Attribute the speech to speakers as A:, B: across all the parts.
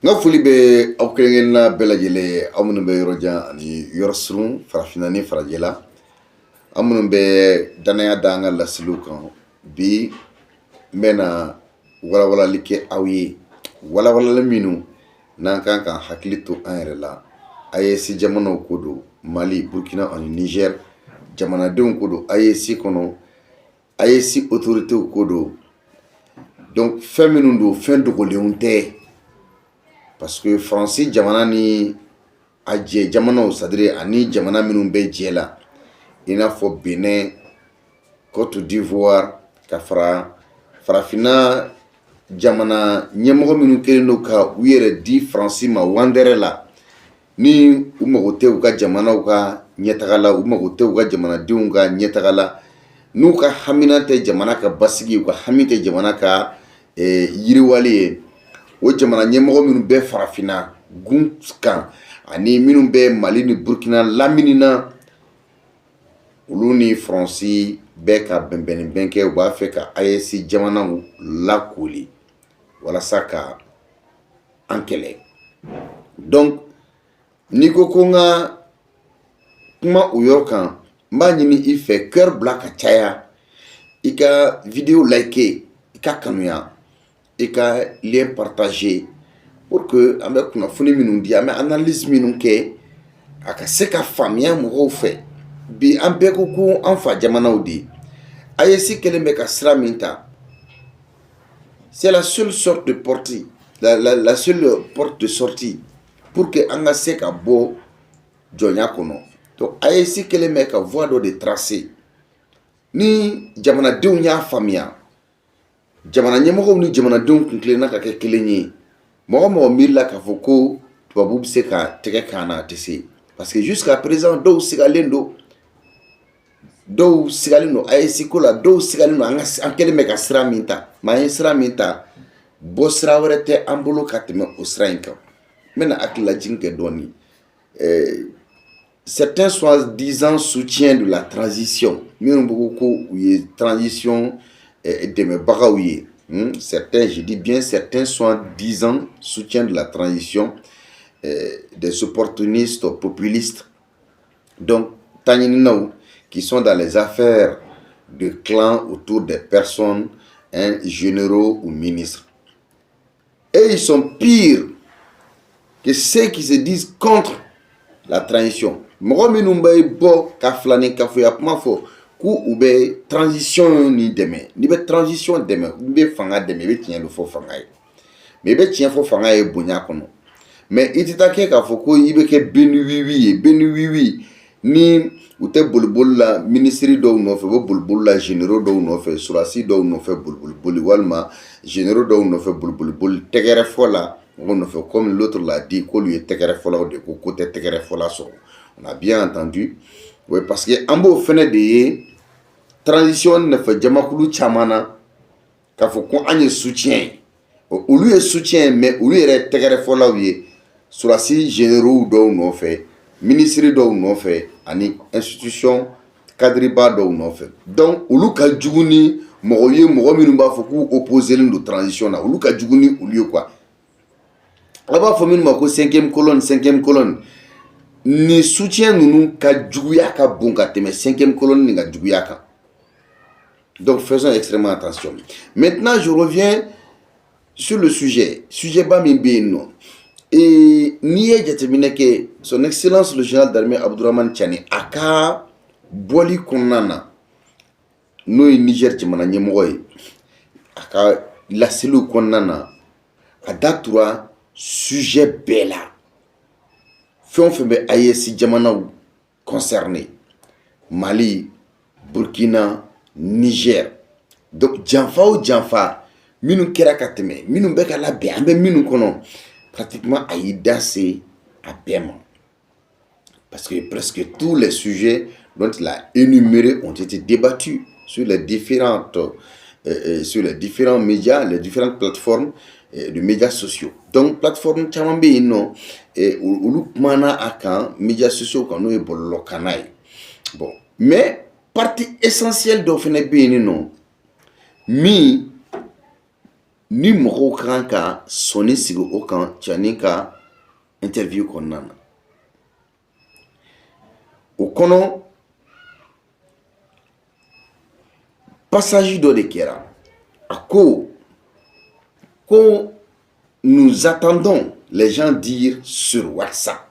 A: Nga foli be aw kelen na bɛɛ lajɛlen aw minnu bɛ yɔrɔ jan ani yɔrɔ surun farafinna ni farajɛla aw minnu bɛ danaya da an ka laseliw kan bi n bɛna walawalali kɛ aw ye walawalali minnu n'an kan ka hakili to an yɛrɛ la AES jamanaw ko don Mali Burkina ani Niger jamanadenw ko don AES kɔnɔ AES autorités ko don donc fɛn minnu don fɛn dogolenw tɛ. Parce que Fransi jamana ni a jɛ jamanaw c'est-à-dire ani jamana minnu bɛ jɛ la i n'a fɔ Benin, Côte d'Ivoire ka fara farafinna jamana ɲɛmɔgɔ minnu kɛlen don ka u yɛrɛ di Fransi ma wandɛrɛ la ni u mago tɛ u ka jamanaw ka ɲɛtaga la u mago tɛ u ka jamanadenw ka ɲɛtaga la n'u ka hamina tɛ jamana ka basigi u ka hami tɛ jamana ka yiriwali ye o jamana ɲɛmɔgɔ minnu bɛ farafinna gun kan ani minnu bɛ Mali ni Burkina laminina olu ni Fransi bɛ ka bɛnbɛnni kɛ u b'a fɛ ka AES jamanaw lakoli walasa ka an kɛlɛ. Donc n'i ko ko n ka kuma o yɔrɔ kan n b'a ɲini i fɛ cœur bila ka caya i ka vidéo liker i ka kanuya i ka lien partager pour que an bɛ kunnafoni minnu di an bɛ analyse minnu kɛ a ka se ka faamuya mɔgɔw fɛ bi an bɛɛ ko ko an fa jamanaw de AES kɛlen bɛ ka sira min ta c'est la seule sorte de porte la seule porte de sortie pour que an ka se ka bɔ jɔnya kɔnɔ. Donc AES kɛlen bɛ ka voie dɔ de tracer ni jamanadenw y'a faamuya jamana ɲɛmɔgɔw ni jamanadenw kun tilenna ka kɛ kelen ye mɔgɔ mɔgɔ miirila k'a fɔ ko tubabu bɛ se ka tɛgɛ kan na a tɛ se parce que jusqu'à présent dɔw sigalen don AES ko la dɔw sigalen don an kɛlen bɛ ka sira min ta mais an ye sira min ta bɔ sira wɛrɛ tɛ an bolo ka tɛmɛ o sira in kan n bɛna hakililajigin kɛ dɔɔni certains soi-disant soutien de la transition minnu bɛ ko u ye transition dɛmɛbagaw ye certains, je dis bien certains soi-disant soutien de la transition des opportunistes populistes donc taɲininaw qui sont dans les affaires de clans autour des personnes généraux ou ministres et ils sont pires que ceux qui se disent contre la transition. Mɔgɔ minnu bɛ bɔ ka filani kafoya kuma fɔ ko u bɛ transition ni dɛmɛ n'i bɛ transition dɛmɛ i bɛ fanga dɛmɛ i bɛ tiɲɛ fɔ fanga ye mais i bɛ tiɲɛ fɔ fanga ye bonya kɔnɔ mais i tɛ taa kɛ k'a fɔ ko i bɛ kɛ beniwiwi ye beniwiwi ni u tɛ boliboli la ministre dɔw nɔfɛ u bɛ boliboli la généraux dɔw nɔfɛ surasi dɔw nɔfɛ boliboli walima généraux dɔw nɔfɛ boliboli tɛgɛrɛ fɔ la mɔgɔ nɔfɛ comme l'autre l'a dit k'olu ye tɛgɛrɛ fɔlaw de ko tɛ tɛgɛrɛ fɔla sɔrɔ on a bien entendu oui parce que an b'o fɛnɛ de ye transition nafa jamakulu caman na k'a fɔ ko an ye soutien olu ye soutien mais olu yɛrɛ tɛgɛrɛ fɔlaw ye surasi généraux dɔw nɔfɛ ministre dɔw nɔfɛ ani institution cadreba dɔw nɔfɛ donc olu ka jugu ni mɔgɔ ye mɔgɔ minnu b'a fɔ k'u opposelen don transition na olu ka jugu ni olu ye quoi a b'a fɔ minnu ma ko cinquième colonne ni soutien ninnu ka juguya ka bon ka tɛmɛ cinquième colonne nin ka juguya kan. Donc faisons extrêmement attention. Maintenant je reviens sur le sujet ba min bɛ yen nɔ n'i ye jateminɛ kɛ son excellence le général d'armée Abdourahmane Tiani a ka bɔli kɔnɔna na n'o ye Niger jamana ɲɛmɔgɔ ye a ka laseliw kɔnɔna na a da tura sujet bɛɛ la fɛn o fɛn bɛ AES jamanaw concerné Mali, Burkina, Niger donc janfa o janfa minnu kɛra ka tɛmɛ minnu bɛ ka labɛn an bɛ minnu kɔnɔ pratiquement a y'i da se a bɛɛ ma parce que presque tous les sujets dont il a énumérés ont été débattus sur les différents médias, les différentes plateformes de médias sociaux. Donc plateforme caman bɛ yen nɔ olu kumana a kan médias sociaux kan n'o ye bɔlɔlɔkanna ye bon mais partie essentielle dɔ fana bɛ yen nɔ min ni mɔgɔw kan ka sɔnni sigi o kan cɛni ka interview kɔnɔna na o kɔnɔ passage dɔ de kɛra a ko nous attendons les gens dire sur WhatsApp.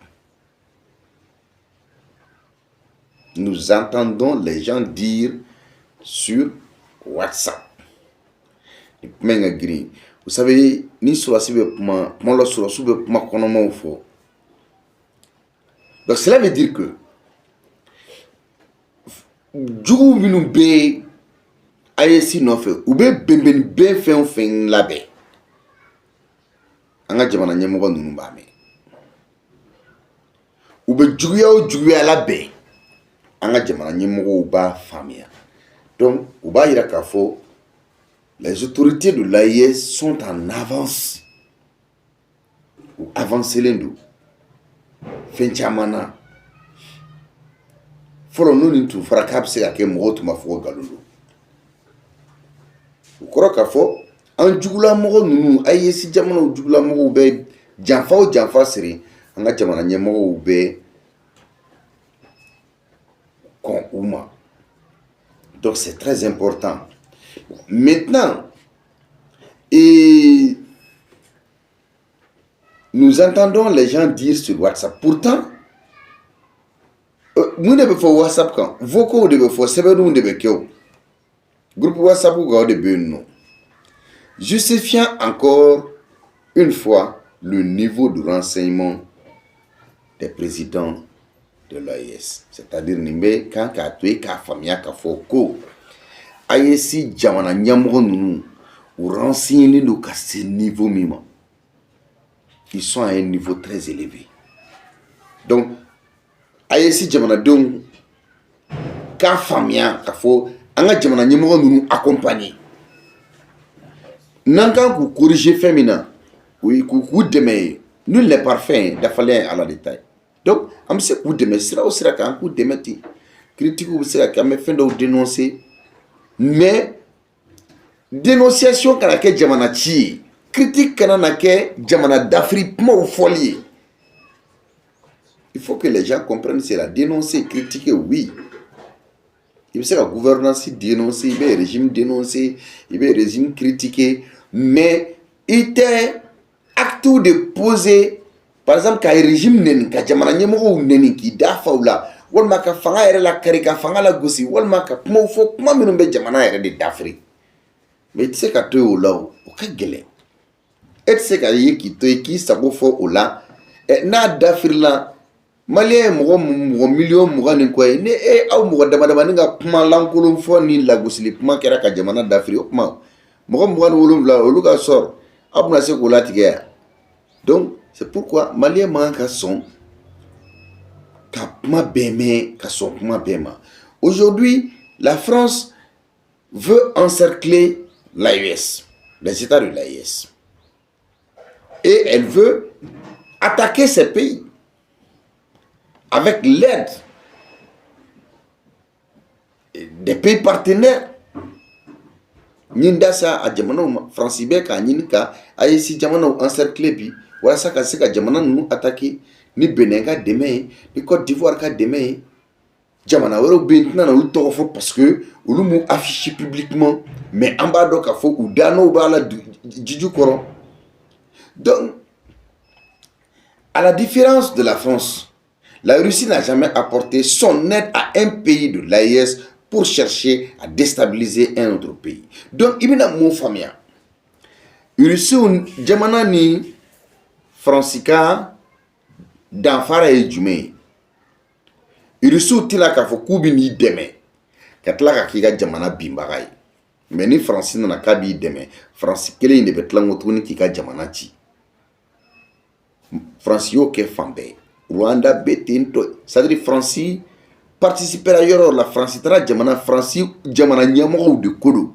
A: Nous entendons les gens dire sur WhatsApp. Vous savez, ni surasi be kuma la surasu be kuma kɔnɔmaw fɔ. Donc cela veut dire que jugu minnu bɛ AES nɔfɛ u bɛ bɛnbɛnni bɛn fɛn o fɛn labɛn an ka jamana ɲɛmɔgɔ ninnu b'a mɛn u bɛ juguya o juguya labɛn an ka jamana ɲɛmɔgɔw b'a faamuya. Donc u b'a yira k'a fɔ les autorités de l'AES sont en avance ou avancelen don fɛn caman na fɔlɔ n'o nin tun fɔra k'a bɛ se ka kɛ mɔgɔw tun b'a fɔ ko nkalon don o kɔrɔ k'a fɔ an jugulamɔgɔ ninnu AES jamanaw jugulamɔgɔw bɛ janfa o janfa siri an ka jamana ɲɛmɔgɔw bɛ kɔn u ma. Donc c'est très important. Maintenant, et nous entendons les gens dire sur WhatsApp. Pourtant, nous ne pouvons pas WhatsApp quand vocaux de faut c'est nous de bekeo. Groupe WhatsApp ou de non. Justifiant encore une fois le niveau de renseignement des présidents de l'AES. C'est-à-dire nimbe quand ka tué ka famia ka foko. AES jamana nyamro nunu ou renseigner nous ka ce niveau mima. Ils sont à un niveau très élevé. Donc AES jamana donc ka famia ka fo anga jamana nyamro nunu accompagner. Nanka ku corriger féminin. Oui ku demain. Nul n'est parfait d'affaler à la détail. Donc, on sait que demain sera aussi un coup de mettre critique ou sera qu'à me faire dénoncer. Mais dénonciation quand la jamana chi, critique quand la jamana d'Afrique ou folie. Il faut que les gens comprennent c'est la dénoncer, critiquer oui. Il y a la gouvernance dénoncer, il y a le régime dénoncer, il y a le régime critiquer, mais il était acte de poser. Par exemple, quand le régime n'est pas jamana nyemoko neni ki dafa ula walma ka fanga yɛrɛ la kari ka fanga la gosi walma ka kuma fɔ kuma minnu bɛ jamana yɛrɛ de dafiri mais i tɛ se ka to yen o la o ka gɛlɛn e tɛ se ka ye k'i to yen k'i sago fɔ o la n'a dafirila maliyɛn ye mɔgɔ miliyɔn 20 ni kɔ ye ni aw mɔgɔ damadamanin ka kuma lankolon fɔ ni lagosili kuma kɛra ka jamana dafiri o kuma mɔgɔ 27 olu ka sɔrɔ aw bɛna se k'o latigɛ yan donc c'est pourquoi Malien manque à son Aujourd'hui, la France veut encercler l'AES, les États de l'AES. Et elle veut attaquer ces pays avec l'aide des pays partenaires. Nindasa a jamano francibé ka nyinka AES jamano encercler bi voilà ça ka se ka jamana nous attaquer ni Benin ka demain ni Côte d'Ivoire ka demain jamana wero bentina na lu to fo parce que olu mu affiché publiquement mais en bas do ka fo ou dano ba la jiju koro. Donc à la différence de la France, la Russie n'a jamais apporté son aide à un pays de l'AES pour chercher à déstabiliser un autre pays. Donc, il y a mon famille. Russie, jamana ni Francika d'Anfara et Djumé. Russie, tila ka fo kubi ni deme. Katla ka kiga jamana bimbaray. Mais ni Francis na kabi deme. Francis kele ne betla ngotuni kika jamana chi. Francis yo ke fambe. Rwanda betinto. C'est-à-dire Francis participer à yoro la France tara jamana France jamana nyamoko de kodo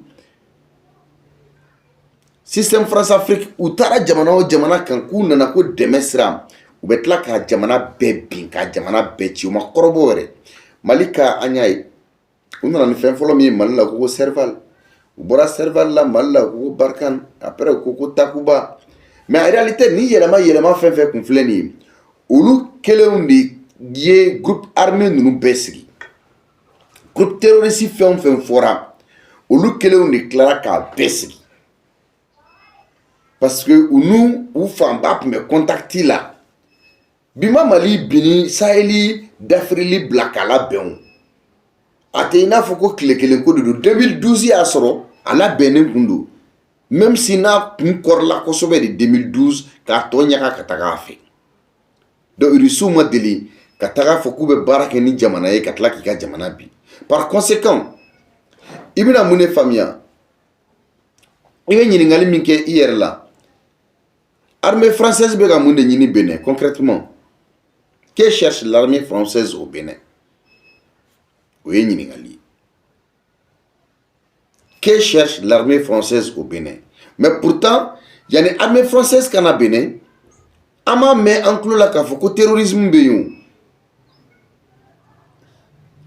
A: système France Afrique ou tara jamana o jamana kanku nana ko demesra ou betla ka jamana bebin ka jamana bechi o makorobo re malika anyai unana ni fen folo mi malila ko serval u bɔra Serval la Mali la ko Barkan après ko Takuba mais en réalité ni yɛlɛma fɛn fɛn kun filɛ nin ye olu kelenw de ye groupe armé ninnu bɛɛ sigi groupe terroriste fɛn fɛn fɔra olu kelenw de tilara k'a bɛɛ sigi parce que u fanba tun bɛ contacti la bima Mali bini Saheli dafirili bila k'a labɛn a tɛ i n'a fɔ ko tile kelen ko de don 2012 y'a sɔrɔ a labɛnnen kun don même si n'a kun kɔrɔla kosɛbɛ de 2012 k'a tɔ ɲaga ka taga a fɛ donc Rusiw ma deli ka taga fɔ k'u bɛ baara kɛ ni jamana ye ka tila k'i ka jamana bi par conséquent i bɛna mun de faamuya i bɛ ɲininkali min kɛ i yɛrɛ la armée française bɛ ka mun de ɲini Bénin concrètement que cherche l'armée française au Bénin o ye ɲininkali ye que cherche l'armée française au Bénin mais pourtant yani armée française kana Bénin an m'a mɛn an tulo la k'a fɔ ko terrorisme bɛ yen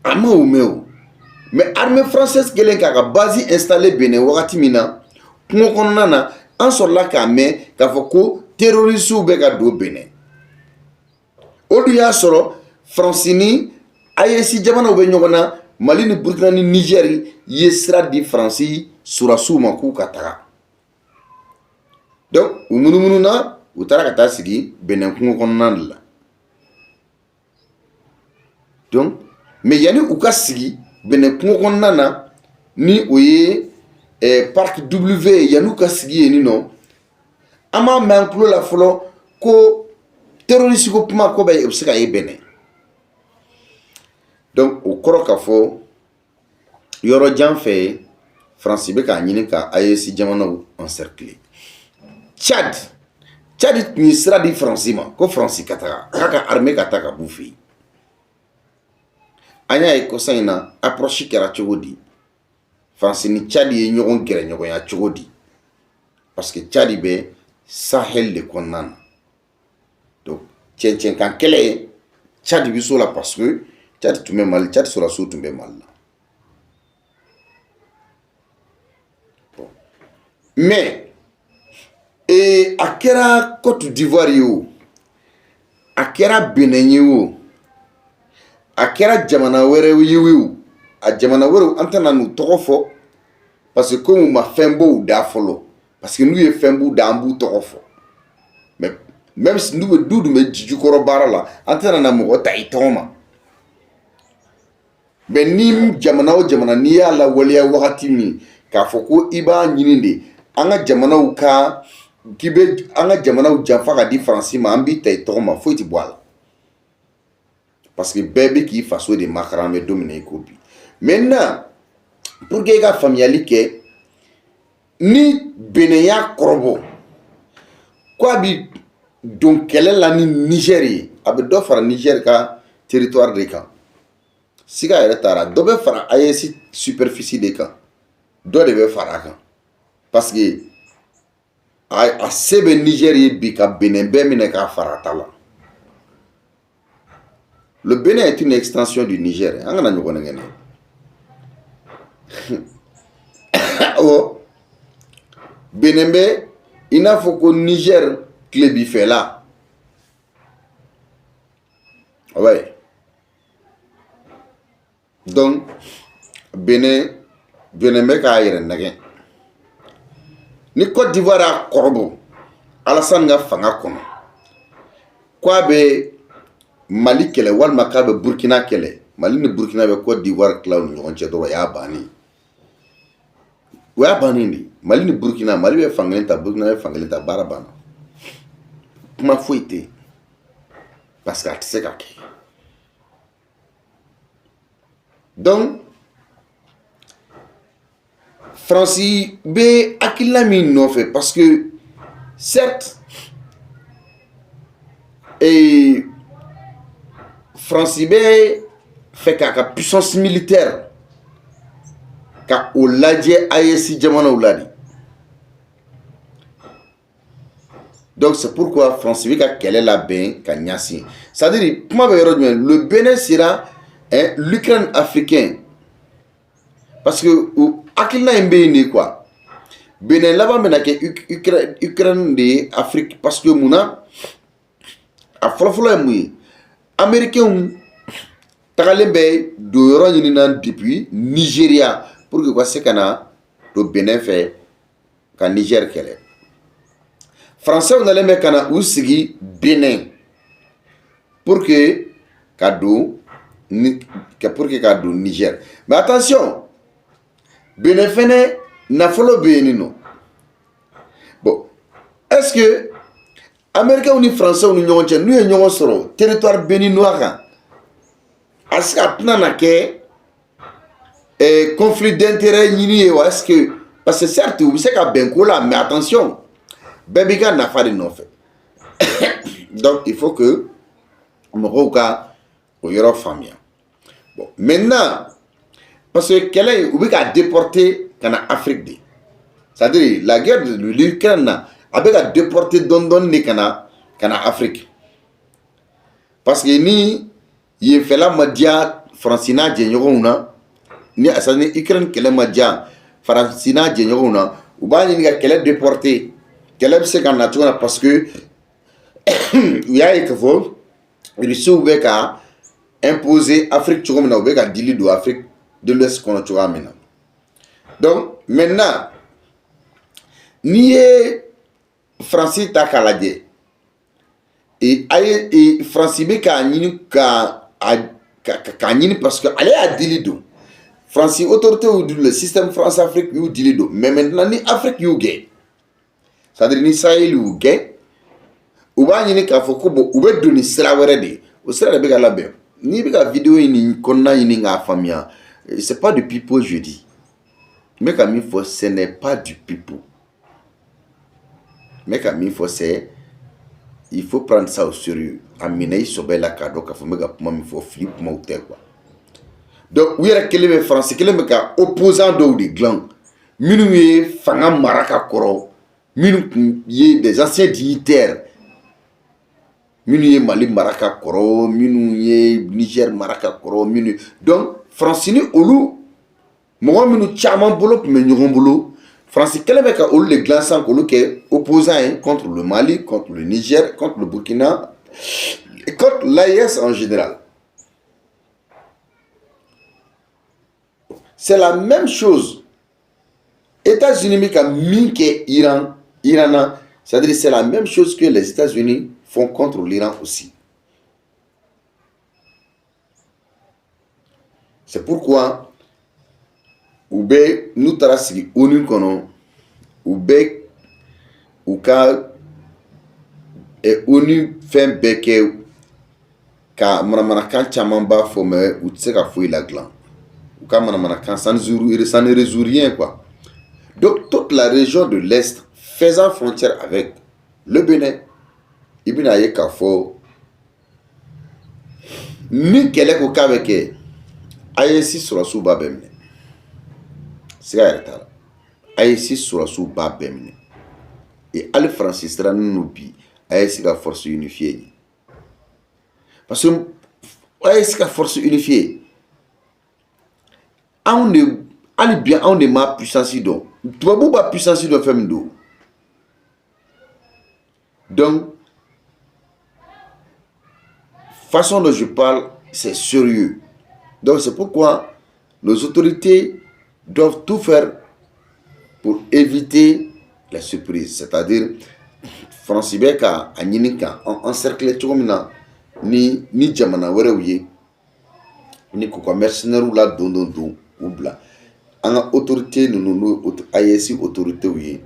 A: o an ma o mɛn o mais armée française kɛlen k'a ka base installée Bénin wagati min na kungo kɔnɔna na an sɔrɔla k'a mɛn k'a fɔ ko terroristes bɛ ka don Bénin o dun y'a sɔrɔ France ni AES jamanaw bɛ ɲɔgɔn na Mali ni Burkina ni Niger ye sira di France surasiw ma k'u ka taga donc u munumununa u taara ka taa sigi Bénin kungo kɔnɔna de la donc mais yani u ka sigi Bénin kungo kɔnɔna na ni o ye parc W yani u ka sigi yen nɔ an m'a mɛn an tulo la fɔlɔ ko terroriste ko kuma ko bɛ se ka ye Bénin donc o kɔrɔ k'a fɔ yɔrɔ jan fɛ France bɛ k'a ɲini ka AES jamanaw encercler Tchad tun ye sira di France ma ko France ka taga k'a ka armée ka taa ka b'u fɛ yen an y'a ye kɔsa in na approche kɛra cogo di France ni Tchad ye ɲɔgɔn gɛrɛ ɲɔgɔnya cogo di parce que Tchad bɛ Sahel de kɔnɔna na donc cɛncɛnkan kɛlɛ Tchad bɛ so la parce que Tchad tun bɛ Mali Tchad sɔrɔsiw tun bɛ Mali la bon mais a kɛra Côte d'Ivoire ye o a kɛra Benin ye o a kɛra jamana wɛrɛw ye o a jamana wɛrɛw an tɛna n'u tɔgɔ fɔ parce que comme u ma fɛn b'u da fɔlɔ parce que n'u ye fɛn b'u da an b'u tɔgɔ fɔ mais même si n'u bɛ du dun bɛ jijukɔrɔ baara la an tɛna na mɔgɔ ta i tɔgɔ ma mais ni jamana o jamana n'i y'a lawaleya wagati min k'a fɔ ko i b'a ɲini de an ka jamanaw ka k'i bɛ an ka jamanaw janfa ka di Faransi ma an b'i ta i tɔgɔ ma foyi tɛ bɔ a la parce que bɛɛ bɛ k'i faso de makara an bɛ don min na i ko bi maintenant pour que i ka faamuyali kɛ ni Benin y'a kɔrɔbɔ ko a bɛ don kɛlɛ la ni Niger ye a bɛ dɔ fara Niger ka territoire de kan siga yɛrɛ taara dɔ bɛ fara AES superficie de kan dɔ de bɛ fara a kan parce que a se bɛ Niger ye bi ka Benin bɛɛ minɛ k'a fara a ta la le Bénin est une extension du Niger an kana ɲɔgɔn nɛgɛn Benin bɛ i n'a fɔ ko Niger tilebinfɛla ouais donc Benin bɛ k'a yɛrɛ nɛgɛn ni Côte d'Ivoire y'a kɔrɔbɔ Alassane ka fanga kɔnɔ ko a bɛ Mali kɛlɛ walima k'a bɛ Burkina kɛlɛ Mali ni Burkina bɛ Côte d'Ivoire tila u ni ɲɔgɔn cɛ dɔrɔn o y'a bannen o y'a bannen de Mali ni Burkina Mali bɛ fankelen ta Burkina bɛ fankelen ta baara banna kuma foyi tɛ yen parce que a tɛ se ka kɛ donc France bɛ hakilina min nɔfɛ parce que certes France bɛ fɛ k'a ka puissance militaire ka o lajɛ AES jamanaw la de donc c'est pourquoi France bɛ ka kɛlɛ labɛn ka ɲɛsin c'est à dire kuma bɛ yɔrɔ jumɛn le Bénin sera l'Ukraine africain parce que akilina mbé quoi Bénin là-bas maintenant que Ukraine de Afrique parce que muna a fɔlɔfɔlɔ ye américains tagalen bɛ do yɔrɔ ɲini na depuis Nigeria pour que u ka se ka na do Bénin fɛ ka Niger kɛlɛ français nalen bɛ ka na u sigi Bénin pour que ka do ka do Niger mais attention Bénin fɛnɛ nafolo bɛ yen nɔ bon est-ce que américains ni français ni ɲɔgɔn cɛ n'u ye ɲɔgɔn sɔrɔ territoire béninois kan a se ka tɛna na kɛ conflit d'intérêt ɲini ye wa est-ce que parce que certes u bɛ se ka bɛn ko la mais attention bɛɛ b'i ka nafa de nɔfɛ donc il faut que mɔgɔw ka o yɔrɔ faamuya bon maintenant parce que kɛlɛ in u bɛ ka déporter kana Afrique de c'est-à-dire la guerre de l'Ukraine na a bɛ ka déporter dɔɔni de kana Afrique parce que ni yenfɛla ma diya Faransi n'a jɛɲɔgɔnw na ni Ukraine kɛlɛ ma diya Faransi n'a jɛɲɔgɔnw na u b'a ɲini ka kɛlɛ déporter kɛlɛ bɛ se ka na cogo na parce que u y'a ye k'a fɔ Rusiw bɛ ka imposer Afrique cogo min na u bɛ ka dili don Afrique de l'Ouest kɔnɔ cogoya min na donc maintenant n'i ye Faransi ta k'a lajɛ Faransi bɛ k'a ɲini k'a ɲini parce que ale y'a dili don Faransi autorité y'u dili le système France Afrique y'u dili don mais maintenant ni Afrique y'u gɛn c'est-à-dire ni Sahel y'u gɛn u b'a ɲini k'a fɔ ko bon u bɛ don ni sira wɛrɛ de ye o sira de bɛ ka labɛn n'i bɛ ka vidéo in nin kɔnɔna ɲini k'a faamuya c'est pas du pipeau je dis mais comme il faut ce n'est pas du pipeau mais comme il faut c'est il faut prendre ça au sérieux amina isobɛ la k'a dɔn k'a fɔ n bɛ ka kuma min fɔ fili kumaw tɛ quoi donc u yɛrɛ kelen bɛ Faransi kelen bɛ ka opposant dɔw de dilan minnu ye fanga mara ka kɔrɔ minnu kun ye des anciens dignitaires minnu ye Mali mara ka kɔrɔ minnu ye Niger mara ka kɔrɔ minnu donc Faransi ni olu mɔgɔ minnu caman bolo tun bɛ ɲɔgɔn bolo Faransi kɛlen bɛ ka olu de dilan sisan k'olu kɛ opposant ye contre le Mali contre le Niger contre le Burkina et contre l'AES en général. C'est la même chose. États-Unis bɛ ka min kɛ Iran c'est-à-dire c'est la même chose que les États-Unis font contre l'Iran aussi. C'est pourquoi u bɛ n'u taara sigi ONU kɔnɔ u bɛ u ka ONU fɛn bɛɛ kɛ ka manamanakan caman b'a fɔ mais u tɛ se ka foyi ladilan u ka manamanakan ça ne résout rien quoi. Donc toute la région de l'Est faisant frontière avec le Bénin i bɛna ye k'a fɔ ni kɛlɛ ko k'a bɛ kɛ AES sɔrɔsiw b'a bɛɛ minɛ siga yɛrɛ t'a la AES sɔrɔsiw b'a bɛɛ minɛ et hali Faransi sirannen no bi AES ka force unifiée ye parce que AES ka force unifiée anw de hali bi anw de ma puissance dɔn tubabuw b'a puissance dɔn fɛn min don donc façon dont je parle c'est sérieux donc c'est pourquoi nos autorités doivent tout faire pour éviter la surprise c'est-à-dire Faransi bɛ ka a ɲini ka encercler cogo min na ni jamana wɛrɛw ye ni k'u ka mercenaires la don u bila an ka autorité ninnu n'o AES autorités ye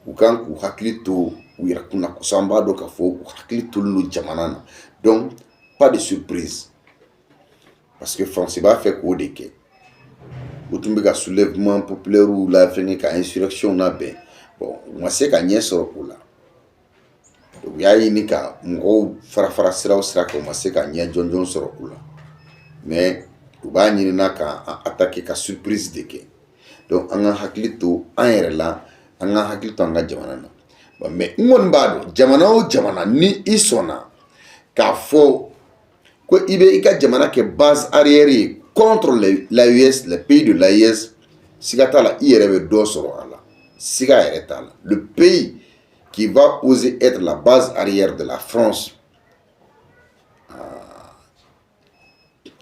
A: u kan k'u hakili to u yɛrɛ kunna kosɛbɛ an b'a dɔn k'a fɔ u hakili tolen don jamana na donc pas de surprise parce que Faransi b'a fɛ k'o de kɛ u tun bɛ ka soulèvement populaire la fɛngɛ ka insurrection labɛn bon u ma se ka ɲɛ sɔrɔ o la u y'a ɲini ka mɔgɔw fara sira kan u ma se ka ɲɛ jɔnjɔn sɔrɔ o la mais u b'a ɲinina ka attaquer ka surprise de kɛ donc an ka hakili to an yɛrɛ la an ka hakili to an ka jamana na bon mais n kɔni b'a dɔn jamana o jamana ni i sɔnna k'a fɔ ko i bɛ i ka jamana kɛ base arrière ye contre l'AES les pays de l'AES Sigata la IRB Dosoroala. Siga Eretala. Le pays qui va oser être la base arrière de la France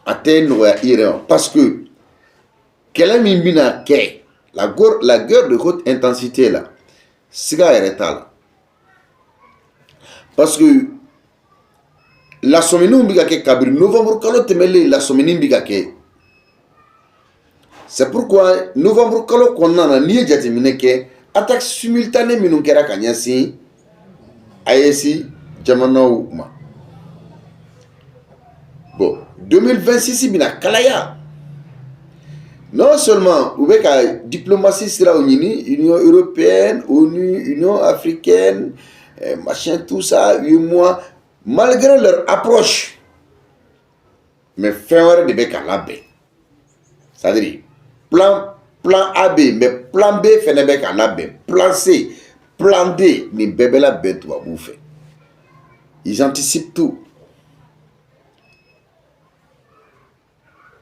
A: atteindre Iran. Parce que la guerre de haute intensité là, Siga Eretala. Parce que la sommening bigake kabiri novembre kalo temele la sommening bigake. C'est pourquoi novembre kalo konna ni jateminɛ kɛ attaque simultanée minnu kɛra ka ɲɛsin AES jamanaw ma. Bon, 2026 bina kalaya. Non seulement u bɛ ka diplomatie siraw ɲini, Union européenne, ONU, Union africaine, machin tout ça, 8 mois, malgré leur approche. Mais fɛn wɛrɛ de bɛ ka labɛn. C'est-à-dire plan A B, mais plan B fɛnɛ bɛ ka labɛn, plan C, plan D, nin bɛɛ bɛ labɛn tubabuw fɛ. Ils anticipent tout.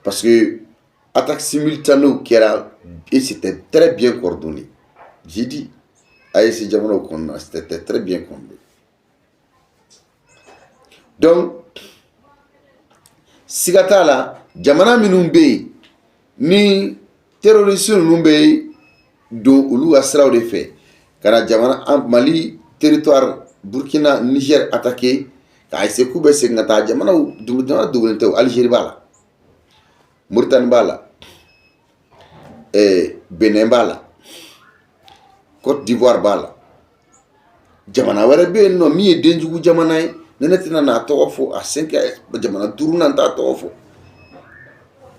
A: Parce que attaque simultanée au Kera, et c'était très bien coordonné. J'ai dit, AES Jamana au Kona, c'était très bien coordonné. Donc, Sigata la, Jamana Minumbe, ni terroristes Minumbe, dont Oulu Asra de fait, car Jamana Mali, territoire Burkina, Niger attaqué, car c'est Koubé Sengata, Jamana ou Algérie Bala. Mauritanie bala, Benin bala, Côte d'Ivoire bala. Jamana wɛrɛ bɛ yen nɔ min ye denjugu jamana ye, ne tɛna n'a tɔgɔ fɔ a 5 jamana 5 nan t'a tɔgɔ fɔ.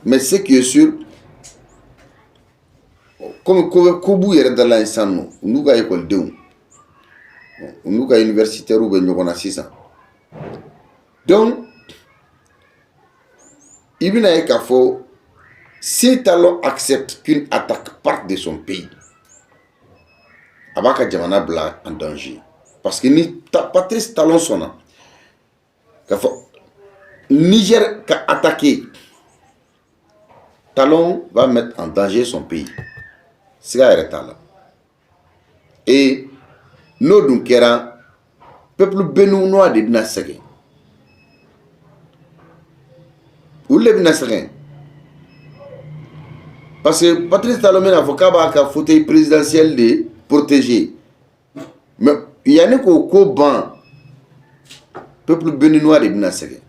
A: Mais ce qui est sûr, comme ko b'u yɛrɛ da la yen sisan nɔ, u n'u ka ekɔlidenw, u n'u ka universitaires bɛ ɲɔgɔn na sisan. Donc, il bɛna ye k'a fɔ si Talon accepte qu'une attaque parte de son pays, Abaka Jamana bla en danger. Parce que ni Patrice Talon sonna, Niger a attaqué, Talon va mettre en danger son pays. C'est ça. Et nous donc peuple béninois de Binasagé. Où les Binasagé? Parce que Patrice Talon a fait un fauteuil présidentiel de protéger. Mais il y a un ban peuple béninois de Binasagé.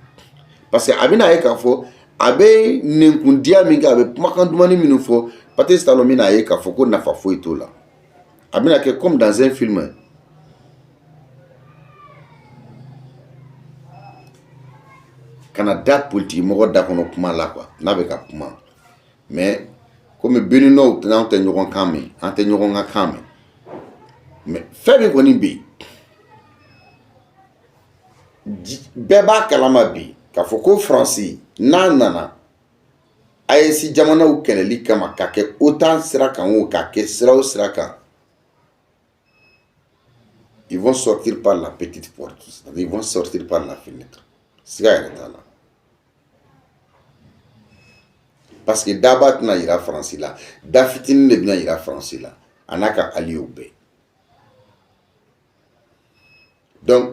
A: Parce que Abina Ekafo, Abe Nenkundia Minga, Abe Makandumani Minufo, Patrice Talon a Ekafo, qu'on n'a pas fait tout là. Abina comme dans un film. Canada politique, moi d'accord comment là quoi, n'avait qu'à comment. Mais comme Benino, on te n'auront qu'à me, on te n'auront qu'à me. Mais faible qu'on y be. Beba kalamabi, k'a fɔ ko France n'a nana AES jamana ou kɛlɛli kama k'a kɛ OTAN sira kan ou k'a kɛ sira o sira kan, ils vont sortir par la petite porte, c'est-à-dire ils vont sortir par la fenêtre. Siga yɛrɛ t'a la. Parce que d'abord na ira France là, d'afitini de bina ira France là, anaka ali au bɛɛ. Donc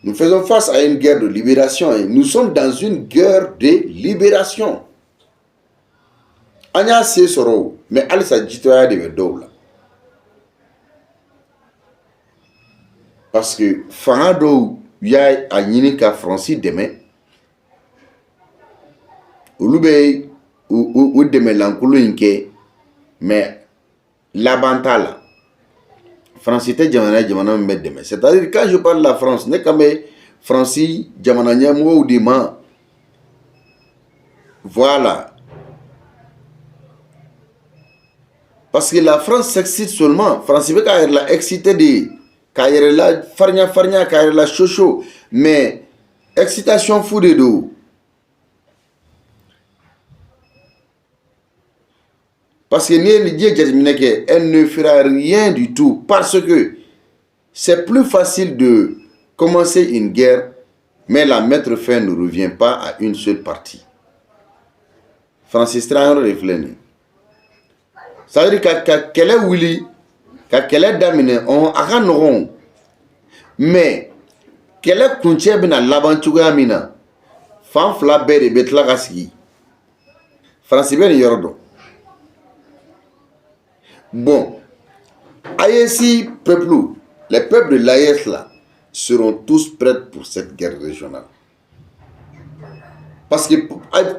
A: nous faisons face à une guerre de libération et nous sommes dans une guerre de libération. Anya se soro, mais alisa jitoya de doula. Parce que Fangado ya a yini ka Francis demain. Ulube ou demain l'ankulu inke, mais l'abantala. France était jamana mbɛ dɛmɛ. C'est-à-dire quand je parle de la France, ne kame France jamana ɲɛmɔgɔw de ma. Voilà. Parce que la France s'excite seulement. France bɛ k'a yɛrɛ la excité de, k'a yɛrɛ la farinya k'a yɛrɛ la chaud. Mais excitation fou de do. Parce que elle ne fera rien du tout. Parce que c'est plus facile de commencer une guerre, mais la mettre fin ne revient pas à une seule partie. Francis Traoré reflène. Ça veut dire que quel est Willy, que quel est Damine, on a un rond. Mais quel est Kunche Bina Labantuga Mina, Fan Flaber et Betlagasi, Francis Ben Yordo. Bon, AEC peuple, les peuples de l'AES là seront tous prêts pour cette guerre régionale. Parce que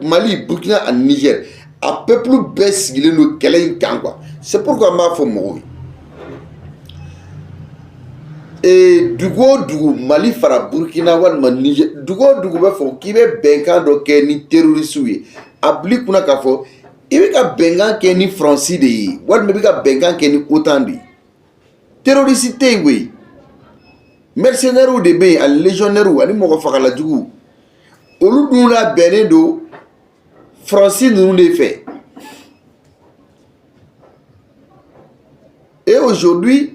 A: Mali, Burkina et Niger, à peuple baisse il est le Kélé Kangwa. C'est pourquoi ma femme m'a et Dugo Mali fara Burkina ou Niger Dugo ba fo qui be benkan do ke ni terroriste wi abli kuna ka fo ibe ka benkan ke ni français de wal me ka benkan ke ni otan de terroriste te wi mercenaire ou de be al légionnaire ou ani mo fa la jugu olu dun la benen do français nous les fait. Et aujourd'hui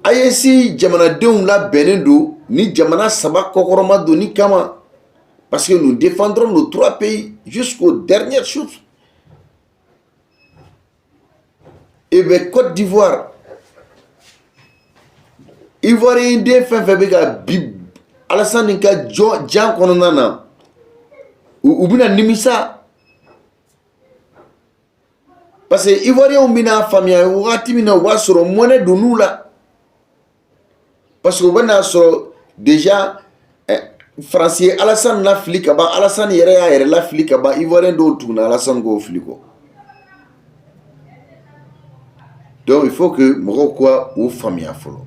A: AEC jamana denw la benen do ni jamana saba kokoroma do ni kama parce que nous défendrons nos 3 pays jusqu'au dernier souffle. Et bien Côte d'Ivoire Ivoirien de fait bega bib Alassane ka Jean kononana ou bina nimisa parce que Ivoirien on bina famille wati bina wasoro monnaie de nous là. Parce que on a déjà français Alassane la flic ba Alassane yere la flic ba Ivoirien do tourna Alassane go flico. Donc il faut que Morocco ou famille follow.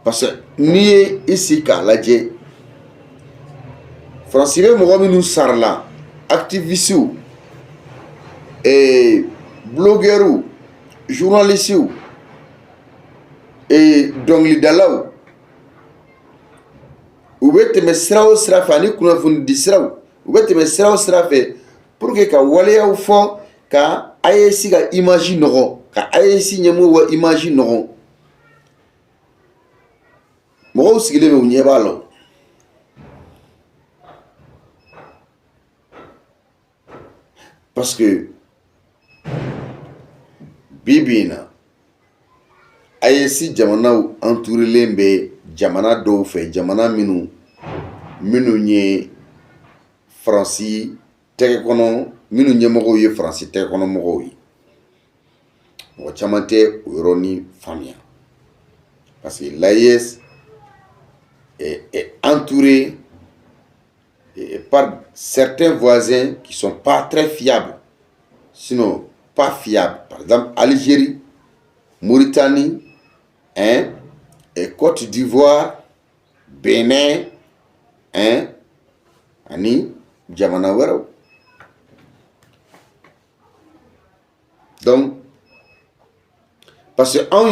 A: Parce que ni ici ka ladje français Morocco nous sarla activiste et blogueur journaliste et donc les dalaw ou bete me sraw srafani kuna fun disraw ou bete me sraw srafe pour que ka waleya fo ka AEC ga image no ka AEC nyemo wa image no mo sigile me nyeba lo parce que bibina AEC jamana entouré lembe jamana do fe jamana minu nye français tege kono minu nye mogo ye français tege kono mogo yi o chamante uroni famia parce que l'AES est entouré par certains voisins qui sont pas très fiables, sinon pas fiables, par exemple Algérie, Mauritanie, et Côte d'Ivoire, Bénin, ani jamana wero. Donc parce que on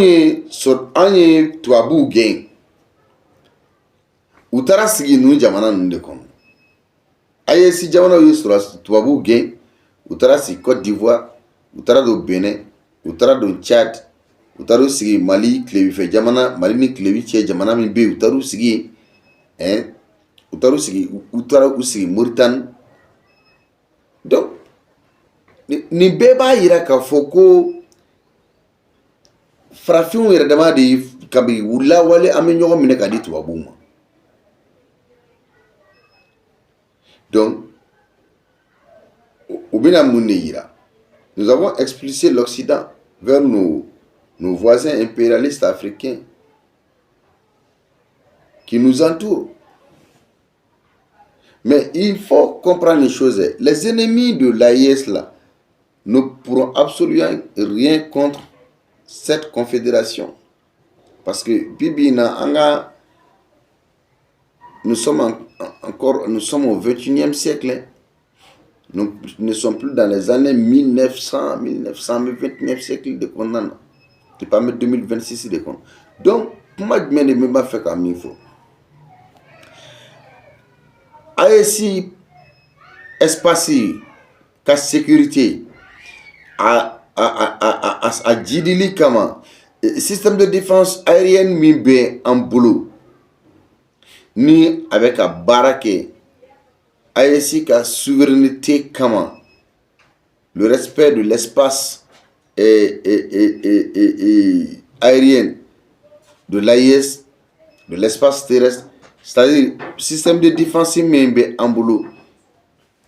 A: est tuabu gain utara sigi nu jamana nunde kono AEC jamana yo sur tuabu gain utara si Côte d'Ivoire utara do Bénin utara do Tchad utaru sigi Mali klewi fe jamana Mali ni klewi che jamana min be utaru sigi utaru sigi Mauritanie. Donc ni beba ira ka foko frafion ira dama de kabi wula wale amenyo mine ka ditu abuma. Donc ubina munira nous avons expulsé l'Occident vers nos voisins impérialistes africains qui nous entourent. Mais il faut comprendre les choses. Les ennemis de l'AES là ne pourront absolument rien contre cette confédération. Parce que Bibina Anga, nous sommes au 21e siècle. Nous ne sommes plus dans les années 1900, 1929 siècle de Conan. Tu peux mettre 2026 de Conan. Donc, pour moi, je ne vais pas faire comme il faut. AEC espace la sécurité à Djidili Kama système de défense aérienne mimbe en boulot ni avec un baraque AEC ka souveraineté kama, le respect de l'espace aérien de l'AIS, de l'espace terrestre, c'est-à-dire système de défense membe en bolo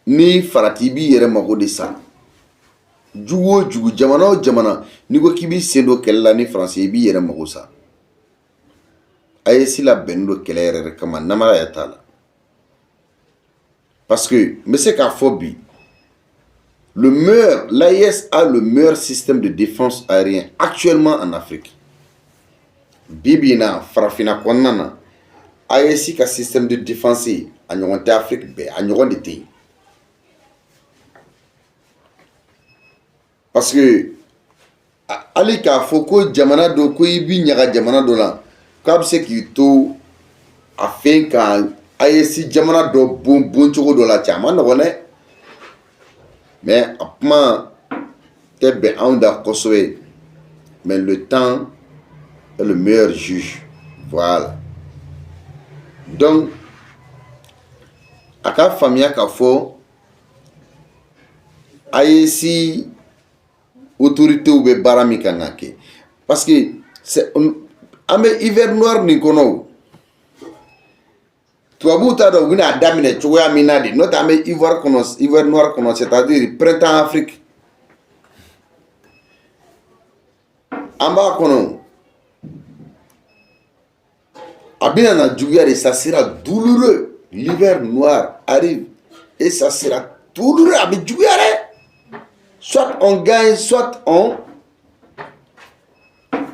A: ni faratibi yere mago de ça. Jugo jugu jamana o jamana ni ko kibi sendo kella ni français bi yere mago sa. AEC la bendo kella yere kama namara ya tala. Parce que monsieur Kafobi, l'AIS a le meilleur système de défense aérien actuellement en Afrique. Bibina, Farafina Kwanana, AIS ka système de défense en Afrique, en été. Parce que, Ali Kafoko, Jamana do Koibi, Nyaga Jamana do la, comme c'est qui tout a fait qu'un AIS Jamana do bon choco do la Tiaman, mais après, t'es on a construit, mais le temps est le meilleur juge. Voilà. Donc, à la famille a faut AIC autorité ou barami kanake. Parce que c'est un hiver noir ni kono. Tu as beau t'as une adamine, tu vois minadi, notamment hiver noir kono, c'est-à-dire printemps Afrique. Amba kono. Abina na djouya et ça sera douloureux. L'hiver noir arrive et ça sera douloureux. Abi djouya. Soit on gagne, soit on.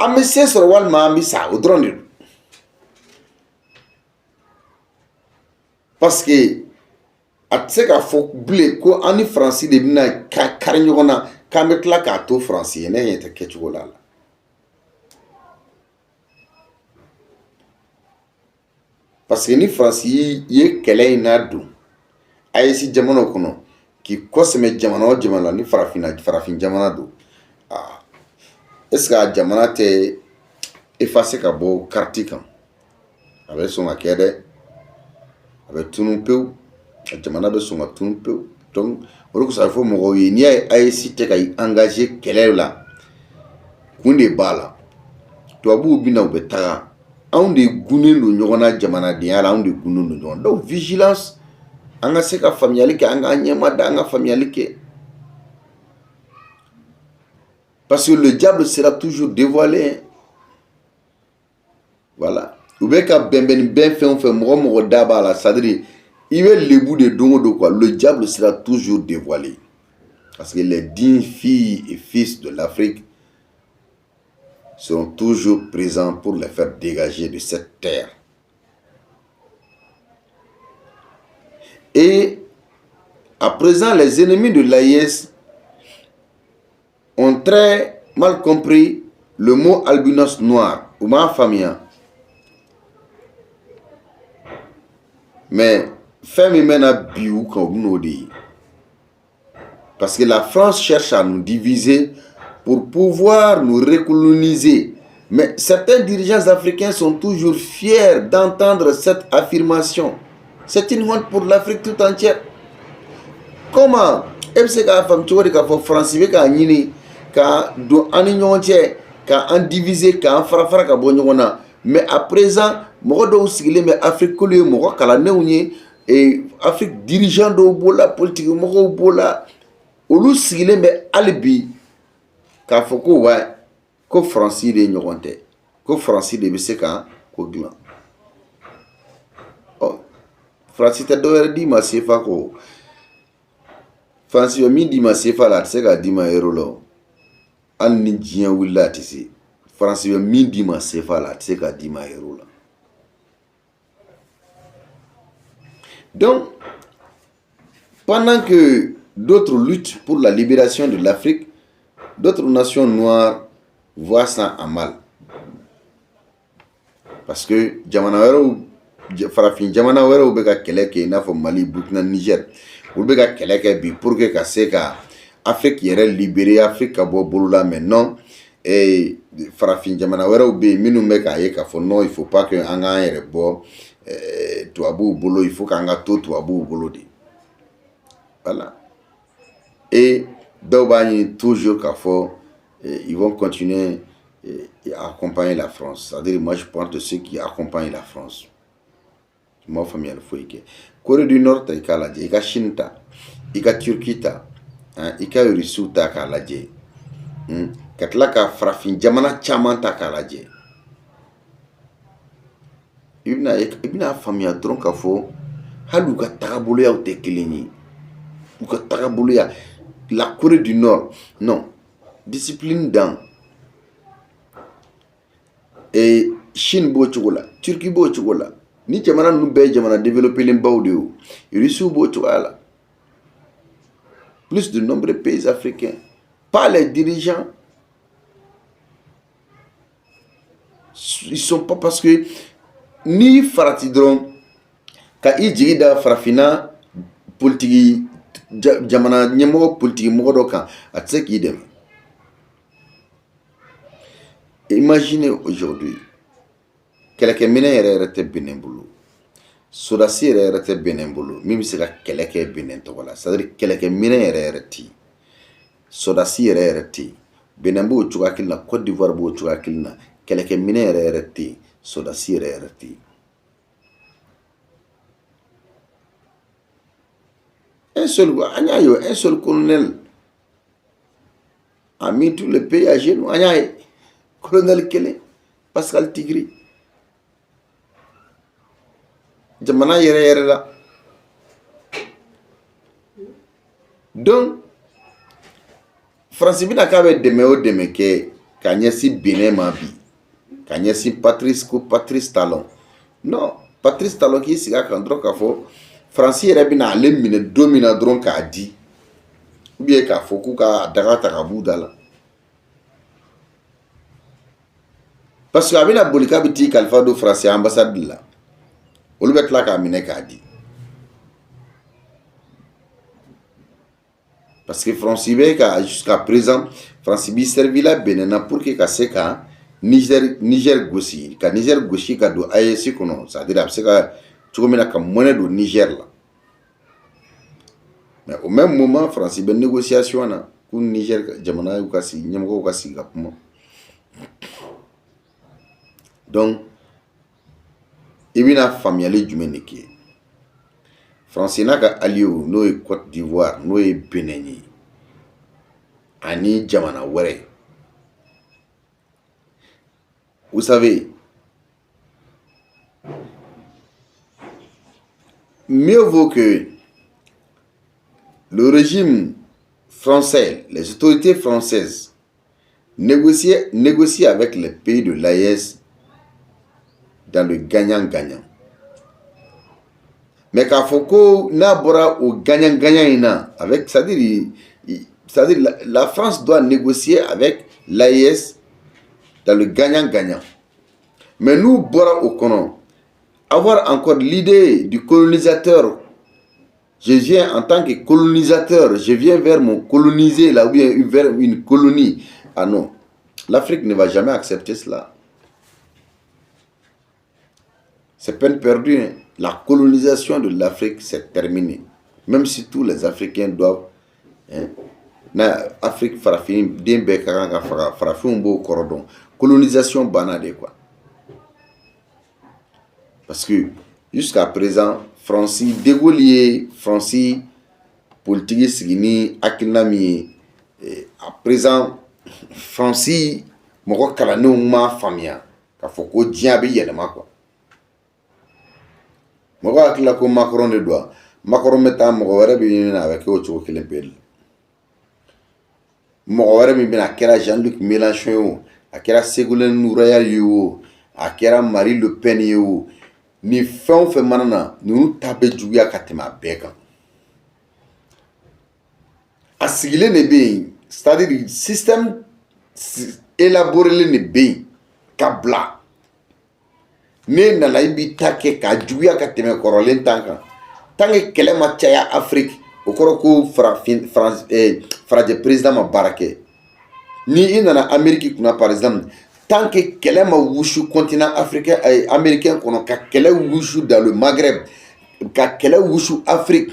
A: Amissé sur wal ma amissa au drone. Parce que à ce qu'il faut oublier qu'en français de bina carigona kamet la kato français ne yete kechugola. Parce que ni français y kele inadu. Ayesi jamono kono qui cosme jamano jamana ni farafin jamana do. Est-ce que jamana te effacé kabo kartika avec son akede avec tout nous peu jamana be son tout nous peu donc on ça faut mo ni AIC te kay engagé kele la kunde bala to abu bina ubeta on de gunen do nyona jamana de ala on de gunen do nyona donc vigilance anga seka familialike anga nyema da anga familialike. Parce que le diable sera toujours dévoilé. Voilà. Ubeka ben fait on fait moro daba la sadri. Il est le bout de dongo de quoi. Le diable sera toujours dévoilé. Parce que les dignes filles et fils de l'Afrique seront toujours présents pour les faire dégager de cette terre. Et à présent, les ennemis de l'AIS ont très mal compris le mot albinos noir ou ma famille. Mais femme mena biou comme nous dit. Parce que la France cherche à nous diviser pour pouvoir nous recoloniser. Mais certains dirigeants africains sont toujours fiers d'entendre cette affirmation. C'est une honte pour l'Afrique tout entière. Comment est-ce que la femme tu vois que français ka nyini ka do anignonche ka en diviser ka en frafara ka bonyona mais à présent mo do sigile mais Afrique ko le mo kala newnye et Afrique dirigeant do bola politique mo bola olu sigile mais alibi ka foko wa ko français de nyoronte ko français de beseka ko glan oh français te do di ma sefa ko Français mi di ma sefa la tseka di ma erolo an ni jian willa tisi Français mi di ma sefa la tseka di ma erola. Donc pendant que d'autres luttent pour la libération de l'Afrique, d'autres nations noires voient ça en mal. Parce que Jamanawero farafin Jamanawero beka keleke na fo Mali, Burkina, Niger. Ou beka keleke bi pour que kaseka Afrique yere libéré Afrique abo bolula maintenant et farafin Jamanawero be minu meka yeka fo non il faut pas que anga yere bo to abu bolo il faut qu'anga to abu bolo de. Voilà. Et Daubani, toujours qu'à fort, ils vont continuer à accompagner la France. C'est-à-dire, moi, je pense de ceux qui accompagnent la France. Moi, famille, il faut que Corée du Nord, il y a la Chine, il y a Turquie, il y a Russie, il y a la Katla ka farafin jamana caman ta k'a lajɛ i bɛna faamuya dɔrɔn k'a fɔ hali u ka tagaboloyaw tɛ kelen ye. U ka tagaboloya la Corée du Nord non discipline dan Chine b'o cogo la Turquie b'o cogo la ni jamana ninnu bɛɛ ye jamana développélen baw de o Russie b'o cogoya la plus de nombreux pays africains pas les dirigeants. Ils sont pas parce que ni farati dɔrɔn ka i jigi da farafina politiki jamana ɲɛmɔgɔ politiki mɔgɔ dɔ kan a tɛ se k'i dɛmɛ. Imaginez aujourd'hui kɛlɛkɛminɛ yɛrɛ tɛ Benin bolo sodasi yɛrɛ tɛ Benin bolo min bɛ se ka kɛlɛ kɛ Benin tɔgɔ la c'est à dire kɛlɛkɛminɛ yɛrɛ tɛ yen sodasi yɛrɛ tɛ yen Benin b'o cogoya kelen na Côte d'Ivoire b'o cogoya kelen na kɛlɛkɛminɛ yɛrɛ tɛ yen sodasi yɛrɛ tɛ yen. Un seul colonel a mis tout le pays à genoux. Colonel Kele, Pascal Tigri. Jamana yere la. Donc, France bina ka be deme o deme ke ka nyesi Benin ma bi. Ka nyesi Patrice Talon. Non, Patrice Talon ki siga kan dro ka fo France yɛrɛ bɛna ale minɛ don min na dɔrɔn k'a di ou bien k'a fɔ k'u ka daga ta ka b'u da la parce que a bɛna boli k'a bɛ t'i kalifa don France ambassade la olu bɛ tila k'a minɛ k'a di parce que France bɛ ka jusqu'à présent France b'i servi la Benin na pour que ka se ka Niger gosi ka Niger gosi ka don AES kɔnɔ c'est à dire a bɛ se ka cogo min na ka monnaie do Niger la mais au même moment France bɛ négociation na pour Niger jamana y'u ka sigi ɲɛmɔgɔw ka sigi ka kuma donc i bɛna faamuyali jumɛn de kɛ France n'a ka allié n'o ye Côte d'Ivoire n'o ye Benin ye ani jamana wɛrɛ vous savez mieux vaut que le régime français, les autorités françaises négocient avec les pays de l'AES dans le gagnant-gagnant. Mais quand Foucault n'a pas au gagnant-gagnant, avec, c'est-à-dire la France doit négocier avec l'AES dans le gagnant-gagnant. Mais nous, Bora au Conon, avoir encore l'idée du colonisateur. Je viens en tant que colonisateur, je viens vers mon colonisé, là, ou bien vers une colonie. Ah non, l'Afrique ne va jamais accepter cela. C'est peine perdue. Hein. La colonisation de l'Afrique, c'est terminé. Même si tous les Africains doivent... Hein, Afrique farafin, farafin beau cordon. Colonisation banale, quoi. Parce que jusqu'à présent, Francis dégolier, Francis politique sigini akinami à présent Francis moko kalano ma famia ka foko diabe yelema quoi. Moko akila ko Macron de doit Macron meta moko wara bi ni avec o choko kelempel. Moko wara mi bina kera Jean-Luc Mélenchon akera Ségolène Royal yo akera Marie Le Pen yo ni fɛn fɛn mana na ninnu ta bɛ juguya ka tɛmɛ a bɛɛ kan a sigilen de bɛ yen c'est-à-dire système élaboré de bɛ yen ka bila ne nana i b'i ta kɛ ka juguya ka tɛmɛ kɔrɔlen tan kan tant que kɛlɛ ma caya Afrique o kɔrɔ ko farajɛ président ma baara kɛ ni i nana Amérique kunna par exemple tant que kɛlɛ ma wusu continent africain américain kɔnɔ ka kɛlɛ wusu dans le Maghreb ka kɛlɛ wusu Afrique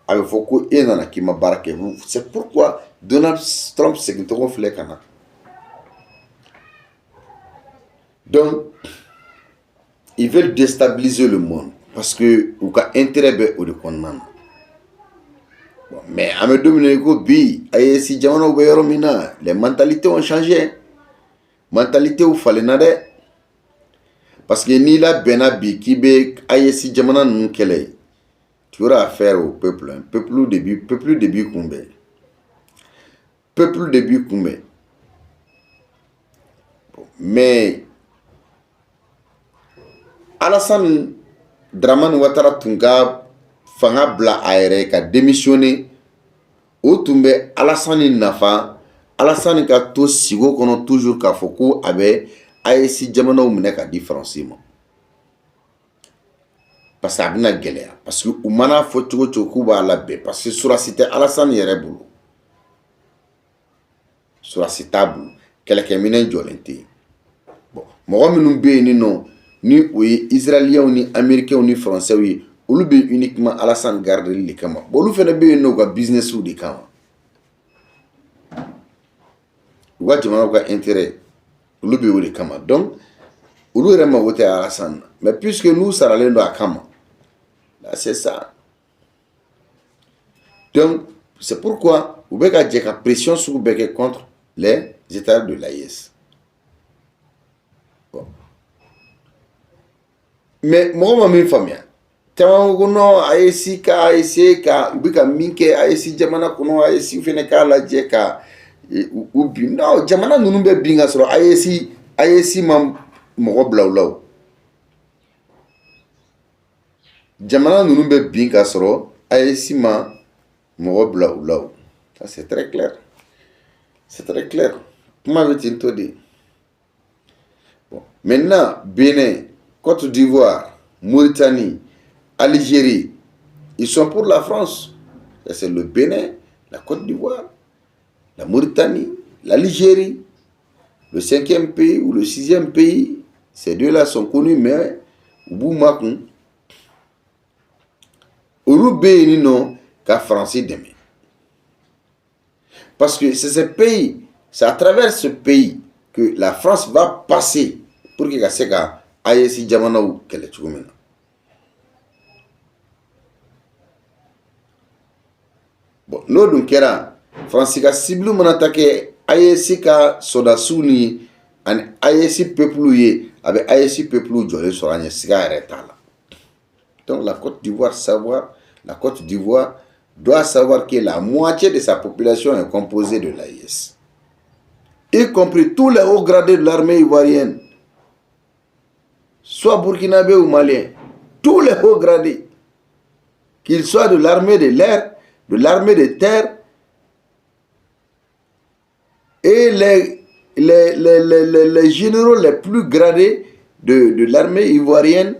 A: a bɛ fɔ ko e nana k'i ma baara kɛ. C'est pourquoi Donald Trump segintɔgɔ filɛ ka na. Donc ils veulent déstabiliser le monde parce que u ka intérêt bɛ o de kɔnɔna na. Bon, mais an bɛ don min na ko bi AES jamanaw bɛ yɔrɔ min na, les mentalités ont changé. Mentalité falenna dɛ. Parce que n'i labɛnna bi k'i bɛ AES jamana ninnu kɛlɛ, tu auras affaire au peuple. Hein. Peuple de b'i kunbɛn. Peuple de b'i kunbɛn. Bon, mais Alassane Dramane Ouattara tun ka fanga bila a yɛrɛ ka démissionner. O tun bɛ Alassane nafa. Alassane ka to sigo kɔnɔ toujours k'a fɔ ko a bɛ AES jamanaw minɛ ka di Faransi ma. Parce que a bɛna gɛlɛya. Parce que u mana fɔ cogo cogo k'u b'a labɛn. Parce que sɔrɔdasi tɛ Alassane yɛrɛ bolo. Sɔrɔdasi t'a bolo. Kɛlɛkɛminɛn jɔlen tɛ yen. Bon, mɔgɔ minnu bɛ yen nɔ ni o ye Israéliens ni Américains ni Français ye, olu bɛ uniquement Alassane gardeli de kama. Bon, olu fana bɛ yen nɔ u ka business de kama. U ka jamanaw ka intérêt olu bɛ o de kama. Donc olu yɛrɛ mago tɛ Alassane na. Mais puisque nous saralen don a kama, là c'est ça. Donc c'est pourquoi u bɛ ka jɛ ka pression sugu bɛɛ kɛ contre les États de l'AES. Bon. Mais mɔgɔ ma min faamuya. Caman ko non AES ka essayer ka u bɛ ka min kɛ AES jamana kɔnɔ, AES fɛnɛ k'a lajɛ ka u bin. Non, jamana ninnu bɛ bin ka sɔrɔ AES ma mɔgɔ bila u la o. Jamana ninnu bɛ bin ka sɔrɔ AES ma mɔgɔ bila u la o. Ça c'est très clair. C'est très clair. Kuma bɛ ten tɔ de. Bon, maintenant Bénin, Côte d'Ivoire, Mauritanie, Algérie, ils sont pour la France. Ça c'est le Bénin, la Côte d'Ivoire, la Mauritanie, l'Algérie, le 5e pays ou le 6e pays. Ces deux-là sont connus, mais Boumakun, Urubé Nino, qu'a Français demain. Parce que c'est ce pays, c'est à travers ce pays que la France va passer pour que la SEGA AES jamana ou kele tchumena. Bon, nous donc kera France ka cible mon attaquer AES ka sodasu ni an AES peuple ye avec AES peuple jolé sur anya siga retala. Donc la Côte d'Ivoire doit savoir que la moitié de sa population est composée de l'AES, y compris tous les hauts gradés de l'armée ivoirienne, soit burkinabé ou malien, tous les hauts gradés, qu'ils soient de l'armée de l'air, de l'armée de terre, et les généraux les plus gradés de l'armée ivoirienne,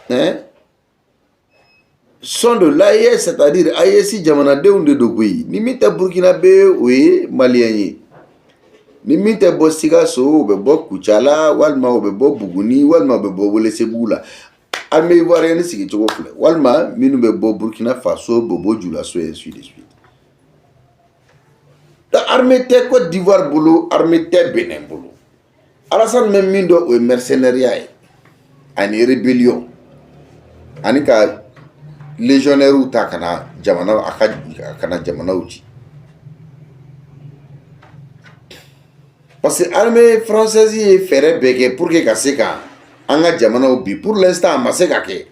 A: hein, sont de l'AES, c'est-à-dire AES Jamanadeun de Dogoui. Nimite Burkinabé, oui, malien. Nimite Bossigaso, Bebo Kuchala, Walma, Bebo Bougouni, Walma, Bebo Woleseboula. Armée ivoirienne, c'est que tu Walma, Minou Bebo Burkina Faso, Bobo Djoulasso, et ainsi de suite. L'armée Té Côte d'Ivoire Boulot, armée Té Bénin Boulot. Alassane même Mindo, ou mercenariat, une rébellion. Anika. Légionnaire ou ta kana jamana akana jamana uti. Parce que l'armée française est fait béguer pour que kaseka anga jamana ubi. Pour l'instant maseka ke.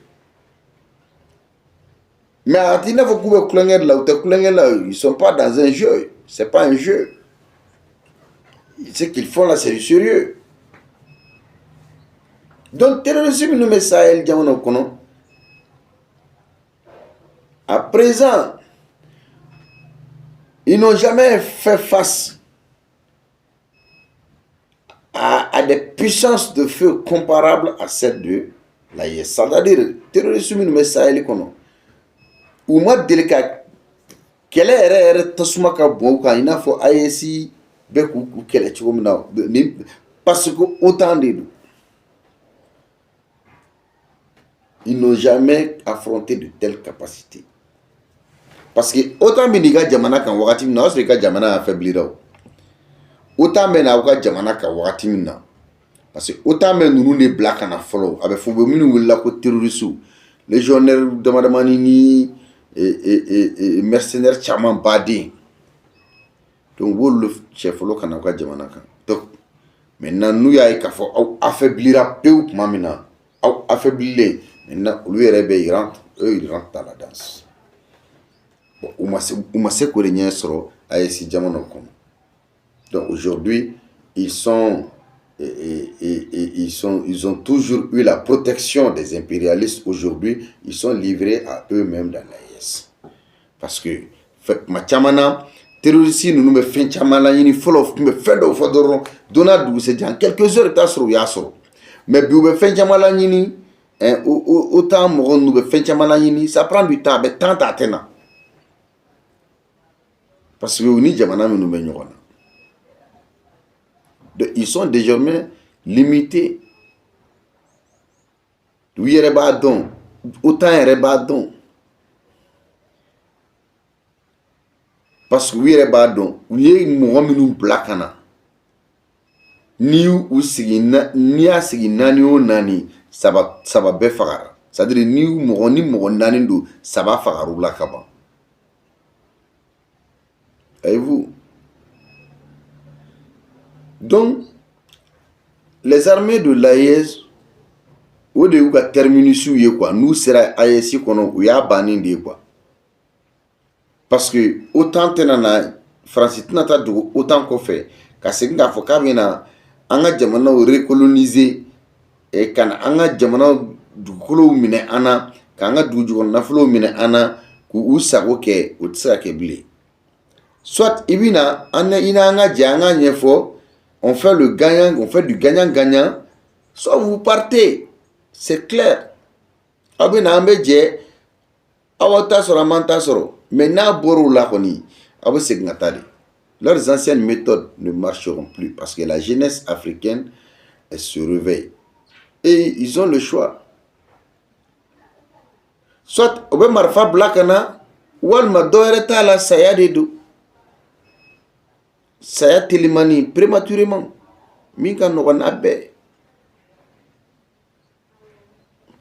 A: Mais atina faut couper coulenger là ou te coulenger là, ils sont pas dans un jeu. C'est pas un jeu. Ce qu'ils font là c'est du sérieux. Donc terrorisme nous met Sahel jamana kono. À présent, ils n'ont jamais fait face à des puissances de feu comparables à celles de l'AES. C'est-à-dire, le terrorisme nous met ça et l'économie. Ou moi, délicat, quelle est Tasumaka Boka, il n'a faut AES, Bekou, quelle est parce que autant de nous, ils n'ont jamais affronté de telles capacités. parce que autant bɛ ka jamana kan wagati min na o y'a sɔrɔ i ka jamana affaiblira o autant bɛ na aw ka jamana kan wagati min na parce que autant bɛ ninnu de bila ka na fɔlɔ a bɛ fɔ bɛ minnu wulila ko terroristes légionnaires damadamani ni mercenaires caman baden donc b'olu cɛ fɔlɔ ka na aw ka jamana kan donc maintenant n'u y'a ye k'a fɔ aw affaiblira pewu tuma min na aw affaiblilen maintenant olu yɛrɛ bɛ ils rentrent dans la danse. Bon, u ma se k'o de ɲɛ sɔrɔ AES jamana kɔnɔ. Donc aujourd'hui ils ont toujours eu la protection des impérialistes. Aujourd'hui ils sont livrés à eux-mêmes dans l'AES parce que ma caman na terroristes ninnu bɛ fɛn caman laɲini fɔlɔ tun bɛ fɛn dɔw fɔ dɔrɔn don n'a dugusɛjɛ en quelques heures i t'a sɔrɔ u y'a sɔrɔ mais bi u bɛ fɛn caman laɲini autant mɔgɔ ninnu bɛ fɛn caman laɲini ça prend du temps a bɛ temps ta a tɛ na parce que u ni jamana minnu bɛ ɲɔgɔn na donc ils sont désormais limités u yɛrɛ b'a dɔn autant yɛrɛ b'a dɔn parce que u yɛrɛ b'a dɔn u ye mɔgɔ minnu bila ka na n'i y'a sigi naani o naani saba bɛɛ fagara c'est à dire ni mɔgɔ naani don saba fagar'u la ka ban voyez-vous. Donc les armées de l'AES o de y'u ka terminus ye quoi n'u sera AES kɔnɔ u y'a bannen de ye quoi parce que autant tɛna na Faransi tɛna taa dogo autant kɔfɛ ka segin k'a fɔ k'a bɛna an ka jamanaw recoloniser ka na an ka jamanaw dugukolow minɛ an na k'an ka dugujukɔrɔ nafolow minɛ an na k'u sago kɛ o tɛ se ka kɛ bilen soit i n'an ka jɛ an ka ɲɛfɔ on fait le gagnant, on fait du gagnant-gagnant, soit vous partez, c'est clair. Maintenant, leurs anciennes méthodes ne marcheront plus parce que la jeunesse africaine elle se réveille. Et ils ont le choix. Soit, on va marfa blakana, ou alma doereta la saya de do. Saya télémanie prématurément. Minka no abe.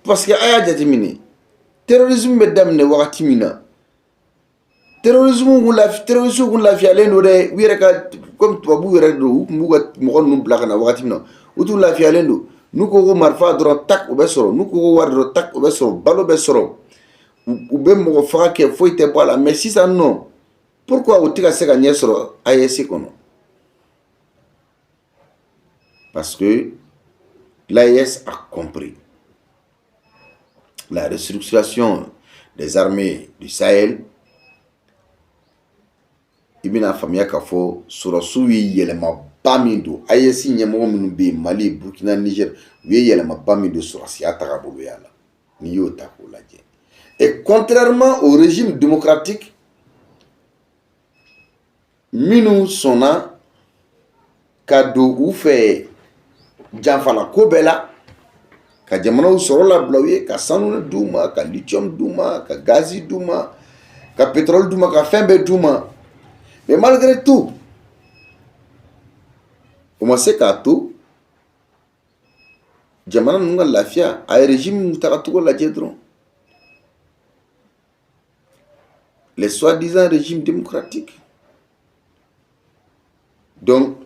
A: Parce que aya jatimini. Terrorisme bedamne wakati mina. Terrorisme gun la fiale no de wireka comme tubabu were do muga mo no blakana wakati mina. Utu la fiale no. Nuko go marfa dro tak obesoro, nuko go war dro tak obesoro, balo besoro. Ou be mo fa ke foi te bola mais si ça non. Pourquoi o tika se gagner sur AES kono? Parce que l'AES a compris la restructuration des armées du Sahel. Ibina famia kafo surasu yelema bamindo AES nyemo minu be Mali, Burkina, Niger, yelema bamindo surasi ataka bolo yala ni yo tako laje. Et contrairement au régime démocratique minu sona kado ou fait janfala kobela ka jamana soro la blawye ka sanu duma ka lithium duma ka gazi duma ka pétrole duma ka fembe duma mais malgré tout on sait ka tout jamana nunga lafia ay régime mutaka la jedron les soi-disant régimes démocratiques. Donc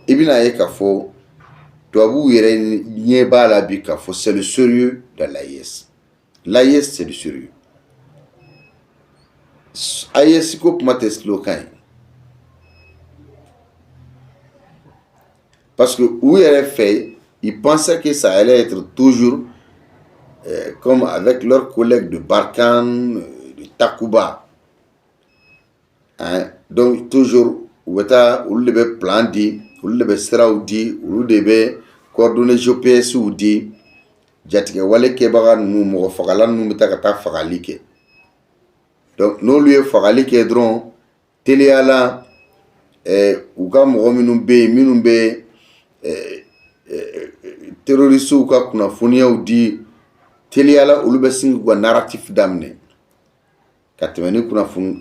A: ibina ye kafo doabu yere nye ba la bi kafo c'est le sérieux de l'AES. L'AES c'est le sérieux. AES ko pumate slogan. Parce que où il est fait, ils pensaient que ça allait être toujours comme avec leurs collègues de Barkhane, de Takuba. Hein? Donc toujours ou le be plan di ou le be siraw di ou le be coordonner GPS ou di jatige wale ke baga nu mo fagala nu mita ka ta fagali ke donc no lui fagali ke dron télé ala ou ka mo minnu be terroriste ou ka kuna fonia ou di télé ala ou le be singu narratif damne ka tɛmɛ ni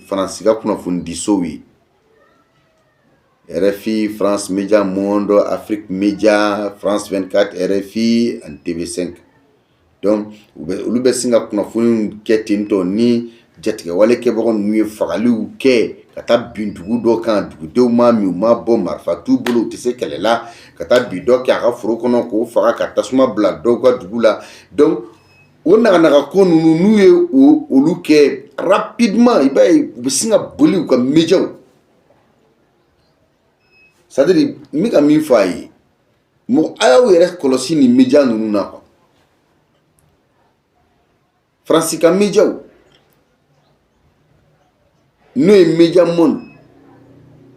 A: faransi ka kunnafonidisow ye. RFI, France Média Monde, Afrique Média, France 24, RFI ani TV5. Donc olu bɛ sin ka kunnafoni kɛ ten tɔ ni jatigɛwale kɛbagaw ninnu ye fagaliw kɛ ka taa bin dugu dɔ kan, dugudenw ma min, u ma bɔ, marifa t'u bolo, u tɛ se kɛlɛ la, ka taa bin dɔ kɛ a ka foro kɔnɔ k'o faga, ka tasuma bila dɔw ka dugu la. Donc o naganaga ko ninnu n'u ye olu kɛ rapidement, i b'a ye u bɛ sin ka boli u ka médiaw. C'est-à-dire n bɛ ka min fɔ a ye, mɔgɔ a y'aw yɛrɛ kɔlɔsi nin média ninnu na quoi. Faransi ka médiaw n'o ye Média Monde,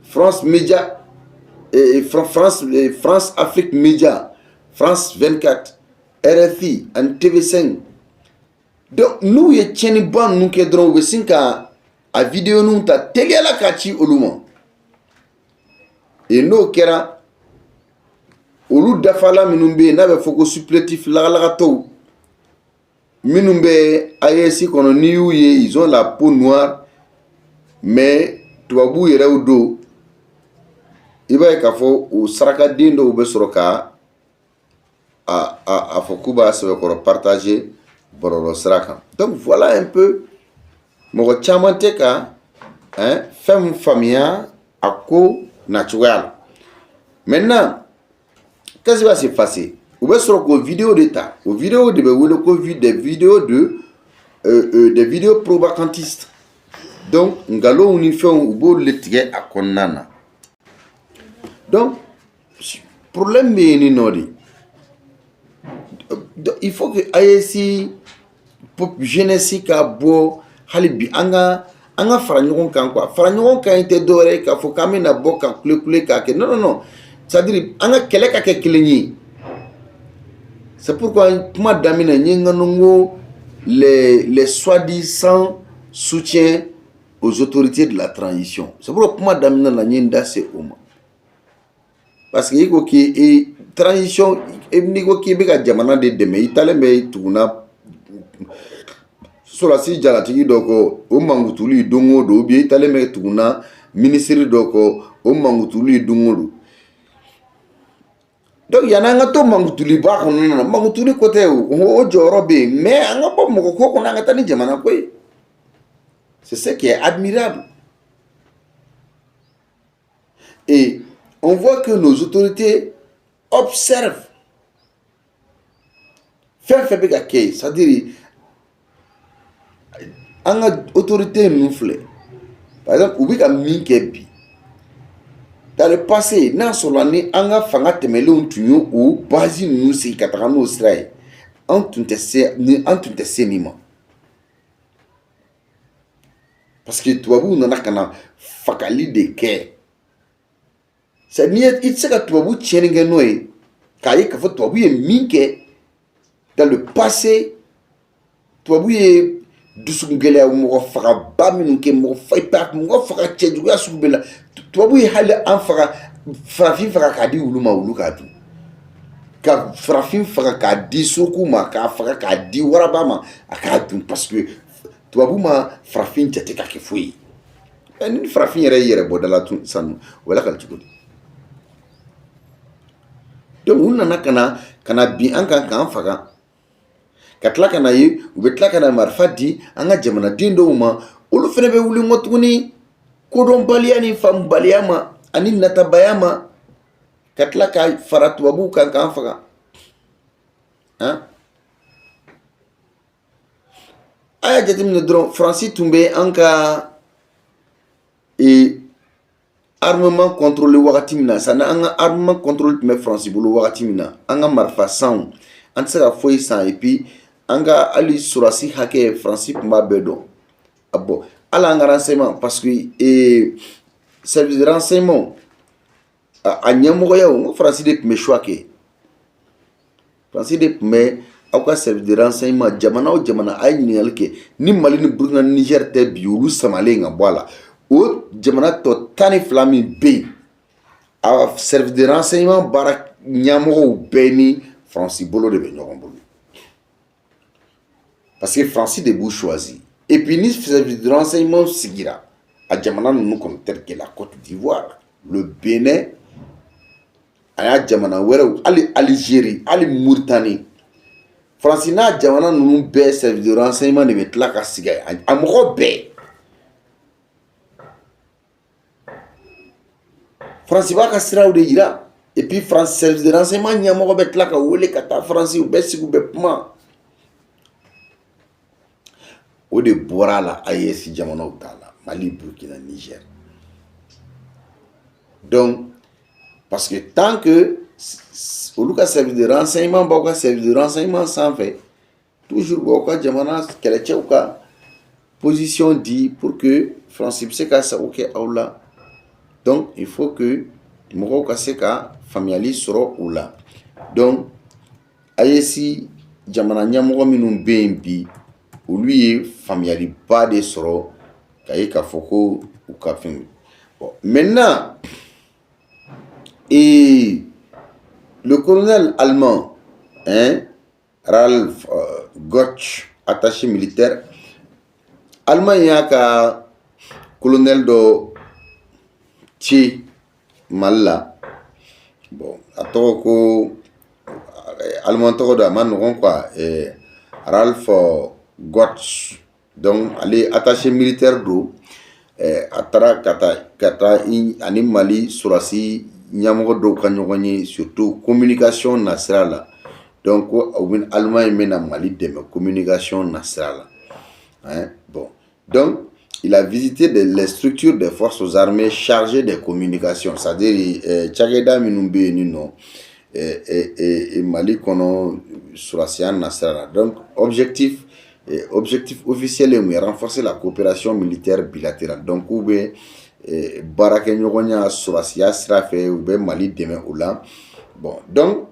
A: France Média, France Afrique Média, France 24, RFI ani TV5. Donc n'u ye tiɲɛniba ninnu kɛ dɔrɔn u bɛ sin ka a vidéo ninnu ta teliyala k'a ci olu ma. Et n'o kɛra olu dafala minnu bɛ yen n'a bɛ fɔ ko supplétif lagalagatɔw minnu bɛ AES kɔnɔ n'i y'u ye ils ont la peau noire mais tubabu yɛrɛw don, i b'a ye k'a fɔ o sarakaden dɔw bɛ sɔrɔ ka a fɔ k'u b'a sɛbɛkɔrɔ partager bɔlɔlɔ sira kan. Donc voilà un peu mɔgɔ caman tɛ ka fɛn min faamuya a ko nacogoya la. Maintenant qu'est-ce qui va se passer? U bɛ sɔrɔ k'o vidéo de ta, o vidéo de bɛ wele ko des vidéos des vidéos propagantistes. Donc ngalonw ni fɛnw u b'olu le tigɛ a kɔnɔna na. Donc problème bɛ yen nɔ de. Il faut que AES jeunesse ka bɔ hali bi an ka fara ɲɔgɔn kan quoi. Fara ɲɔgɔn kan tɛ dɔwɛrɛ ye k'a fɔ k'an bɛna bɔ ka kule k'a kɛ. Non non non. C'est-à-dire an ka kɛlɛ ka kɛ kelen ye. C'est pourquoi kuma daminɛ n ye n ko les soi-disant soutiens aux autorités de la transition. C'est pourquoi kuma daminɛ la n ye n da se o ma. Parce que i ko k'i transition n'i ko k'i bɛ ka jamana de dɛmɛ i talen bɛ tuguna Solasi jalatigi dɔ kɔ o mangutuli don o don, ou bien i talen bɛ tuguna ministre dɔ kɔ o mangutuli don o don. Donc yan'an ka to mangutuliba kɔnɔna na, mangutuli ko tɛ o jɔyɔrɔ bɛ yen, mais an ka bɔ mɔgɔ ko kɔnɔ an ka taa ni jamana ko ye. C'est ce qui est admirable. Et on voit que nos autorités observent. Fɛn fɛn bɛ ka kɛ, c'est-à-dire an ka autorité ninnu filɛ. Par exemple u bɛ ka min kɛ bi. Dans le passé, n'a sɔrɔla ni an ka fanga tɛmɛlenw tun ye o base ninnu sigi ka taga n'o sira ye, an tun tɛ se nin ma. Parce que tubabuw nana ka na fagali de kɛ. C'est ni i tɛ se ka tubabu tiɲɛni kɛ n'o ye k'a ye k'a fɔ tubabu ye min kɛ dans le passé. Tubabu ye dusukungɛlɛya mɔgɔ fagaba minnu kɛ, mɔgɔ faga cɛjuguya sugu bɛɛ la. Tubabu ye hali an faga, farafin faga k'a di olu ma, olu k'a dun. Ka farafin faga k'a di soku ma, k'a faga k'a di waraba ma, a k'a dun parce que tubabu ma farafin jate ka kɛ foyi ye. Ni farafin yɛrɛ y'i yɛrɛ bɔ da la tun sanu, o bɛ kɛra cogo di? Donc u nana ka na bin an kan k'an faga. Ka tila ka na ye u bɛ tila ka na marifa di an ka jamanaden dɔw ma, olu fana bɛ wuli nkɔ tuguni kodɔnbaliya ni faamubaliya ma ani natabaya ma, ka tila ka fara tubabuw kan k'an faga. A y'a jateminɛ dɔrɔn Faransi tun bɛ an ka armement contrôlé wagati min na, sani an ka armement contrôlé tun bɛ Faransi bolo wagati min na, an ka marifa sanw an tɛ se ka foyi san, et puis an ka hali sɔrɔdasi hakɛ Faransi tun b'a bɛɛ dɔn. Ah bon, hali an ka renseignement, parce que service de renseignement a ɲɛmɔgɔya o, n ko Faransi de tun bɛ choix kɛ. Faransi de tun bɛ aw ka service de renseignement jamana o jamana a ye ɲininkali kɛ ni Mali ni Burukina ni Niger tɛ bi olu samalen ka bɔ a la, o jamana tɔ 12 min bɛ yen a service de renseignement baara ɲɛmɔgɔw bɛɛ ni Faransi bolo de bɛ ɲɔgɔn bolo. Parce que Faransi de b'u choisi. Et puis ni service de renseignement sigira a jamana nunu kono tel que la Côte d'Ivoire, le Bénin, aya jamana wɛrɛw, ali Algérie, ali Mauritanie. France n'a jamana nunu bɛɛ service de renseignement de bɛ tila ka sigi a mɔgɔ bɛɛ. France b'a ka siraw de yira. Et puis France service de renseignement ɲɛmɔgɔ bɛ tila ka wele ka taa France u bɛ sigi u bɛ kuma. O de bɔra la AES jamanaw ta la, Mali, Burkina, Niger. Donc parce que tant que olu ka service de renseignement b'aw ka service de renseignement sanfɛ, toujours b'aw ka jamana kɛlɛcɛw ka position di pour que France bɛ se ka sago kɛ aw la. Donc il faut que mɔgɔw ka se ka faamuyali sɔrɔ o la. Donc AES jamana ɲɛmɔgɔ minnu bɛ yen bi, olu ye faamuyaliba de sɔrɔ k'a ye k'a fɔ ko u ka fɛn. Bon, maintenant le colonel allemand, Ralph Gotch, attaché militaire, allemand y'a ka colonel do ci Mali. Bon, a tɔgɔ ko allemand tɔgɔ do a ma nɔgɔn quoi, Ralph Gotch. Donc ale attaché militaire do, a taara ka taa ani Mali surasi ɲɛmɔgɔ dɔw ka ɲɔgɔn ye, surtout communication na sira la. Donc Allemagne bɛna Mali dɛmɛ communication na sira la. Bon, donc il a visité les structures des forces armées chargées des communications, c'est-à-dire cakɛda minnu bɛ yen nɔ Mali kɔnɔ surasiya na sira la. Donc objectif officiel est de renforcer la coopération militaire bilatérale. Donc ou bɛ baara kɛ ɲɔgɔnya surasiya sira fɛ, u bɛ Mali dɛmɛ o la. Bon, donc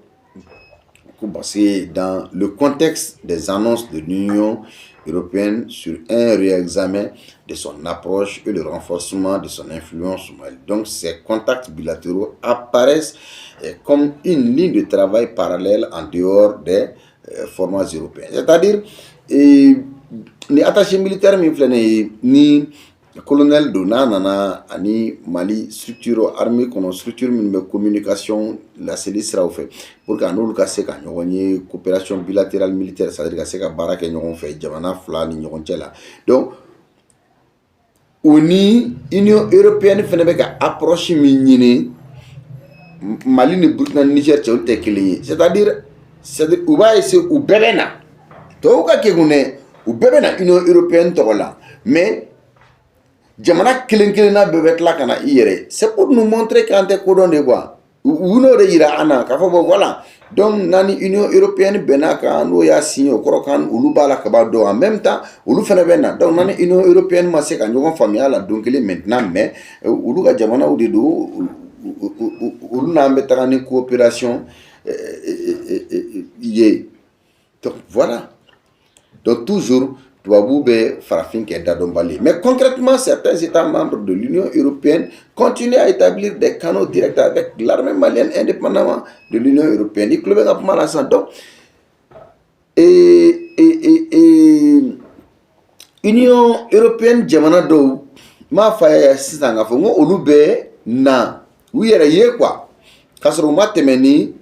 A: parce que dans le contexte des annonces de l'Union européenne sur un réexamen de son approche et le renforcement de son influence au Mali. Donc ces contacts bilatéraux apparaissent comme une ligne de travail parallèle en dehors des formats européens. C'est-à-dire, les attachés militaires ni colonel Dona nana ani Mali structure armée kono structure min communication la seli sira fait pour que n'olu ka se ka ɲɔgɔn ye coopération bilatérale militaire, c'est-à-dire ka se ka baara kɛ ɲɔgɔn fɛ jamana fila ni ɲɔgɔn cɛ la. Donc o ni Union européenne fɛnɛ bɛ ka approche min ɲini Mali ni Burkina ni Niger cɛ olu tɛ kelen ye. C'est-à-dire u b'a essayer u bɛɛ bɛ na tubabu ka kekun dɛ, u bɛɛ bɛ na Union européenne tɔgɔ la, mais jamana kelen kelenna bɛɛ bɛ tila ka na i yɛrɛ. C'est pour nous montrer qu'an tɛ kodɔn de quoi. U n'o de yira an na k'a fɔ bon voilà, donc n'ani Union européenne bɛnna kan n'o y'a signé o kɔrɔ kan olu b'a la kaba dɔn. En même temps olu fɛnɛ bɛ na. Donc n'ani Union européenne ma se ka ɲɔgɔn faamuya la don kelen maintenant, mais olu ka jamanaw de don, olu n'an bɛ taga ni coopération ye. Donc voilà. Donc toujours tubabu bɛ farafin kɛ dadɔnbali. Mais concrètement, certains États membres de l'Union européenne continuent à établir des canaux directs avec l'armée malienne indépendamment de l'Union européenne. I tulo bɛ ka kuma la sisan. Donc Union européenne jamana dɔw m'a fɔ a ye sisan k'a fɔ ko olu bɛ na u yɛrɛ ye quoi, k'a sɔrɔ u ma tɛmɛ ni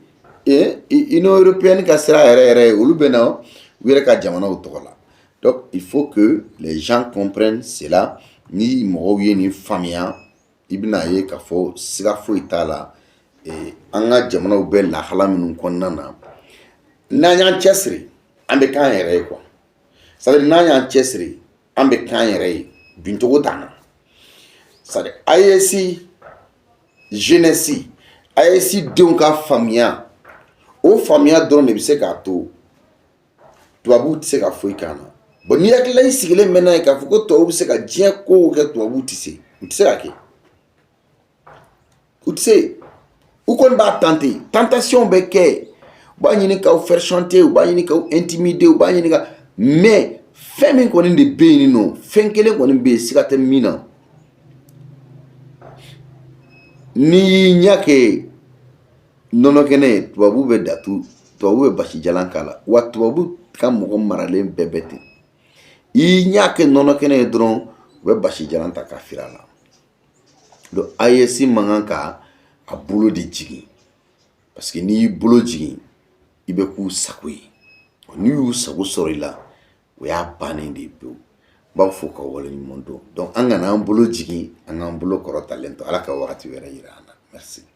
A: Union européenne ka sira yɛrɛ ye, olu bɛ na u yɛrɛ ka jamanaw tɔgɔ la. Donc il faut que les gens comprennent cela. Ni mɔgɔw ye ni faamuya, i bɛna ye k'a fɔ siga foyi t'a la. An ka jamanaw bɛ lahala minnu kɔnɔna na, n'an y'an cɛsiri an bɛ k'an yɛrɛ ye quoi. C'est-à-dire n'an y'an cɛsiri an bɛ k'an yɛrɛ ye, bincogo t'an na. C'est-à-dire AES jeunesse, AES denw ka faamuya, o faamuya dɔrɔn de bɛ se k'a to tubabuw tɛ se ka foyi k'an na. Bon n'i hakilila i sigilen mɛnna ye k'a fɔ ko tubabuw bɛ se ka diɲɛ kow kɛ tubabuw tɛ se, u tɛ se ka kɛ, u tɛ se. U kɔni b'a tenter, tentation bɛ kɛ, u b'a ɲini k'aw faire chanter, u b'a ɲini k'aw intimider, u b'a ɲini ka, mais fɛn min kɔni de bɛ yen nɔ, fɛn kelen kɔni bɛ yen siga tɛ min na. N'i y'i ɲɛ kɛ nɔnɔ kɛnɛ ye, tubabuw bɛ datugu, tubabuw bɛ basi jalan k'a la, wa tubabuw ka mɔgɔ maralen bɛɛ bɛ ten. i ɲa kɛ nɔnɔ kɛnɛ ye dɔrɔn u bɛ basi jalan ta ka fira la. Donc AES man kan ka a bolo de jigin, parce que n'i y'i bolo jigin i bɛ k'u sago ye. N'i y'u sago sɔrɔ i la o y'a bannen de ye pewu. N b'aw fo k'aw waleɲuman dɔn. Donc an kana an bolo jigin, an k'an bolo kɔrɔtalen to. Ala ka wagati wɛrɛ yira an na. Merci.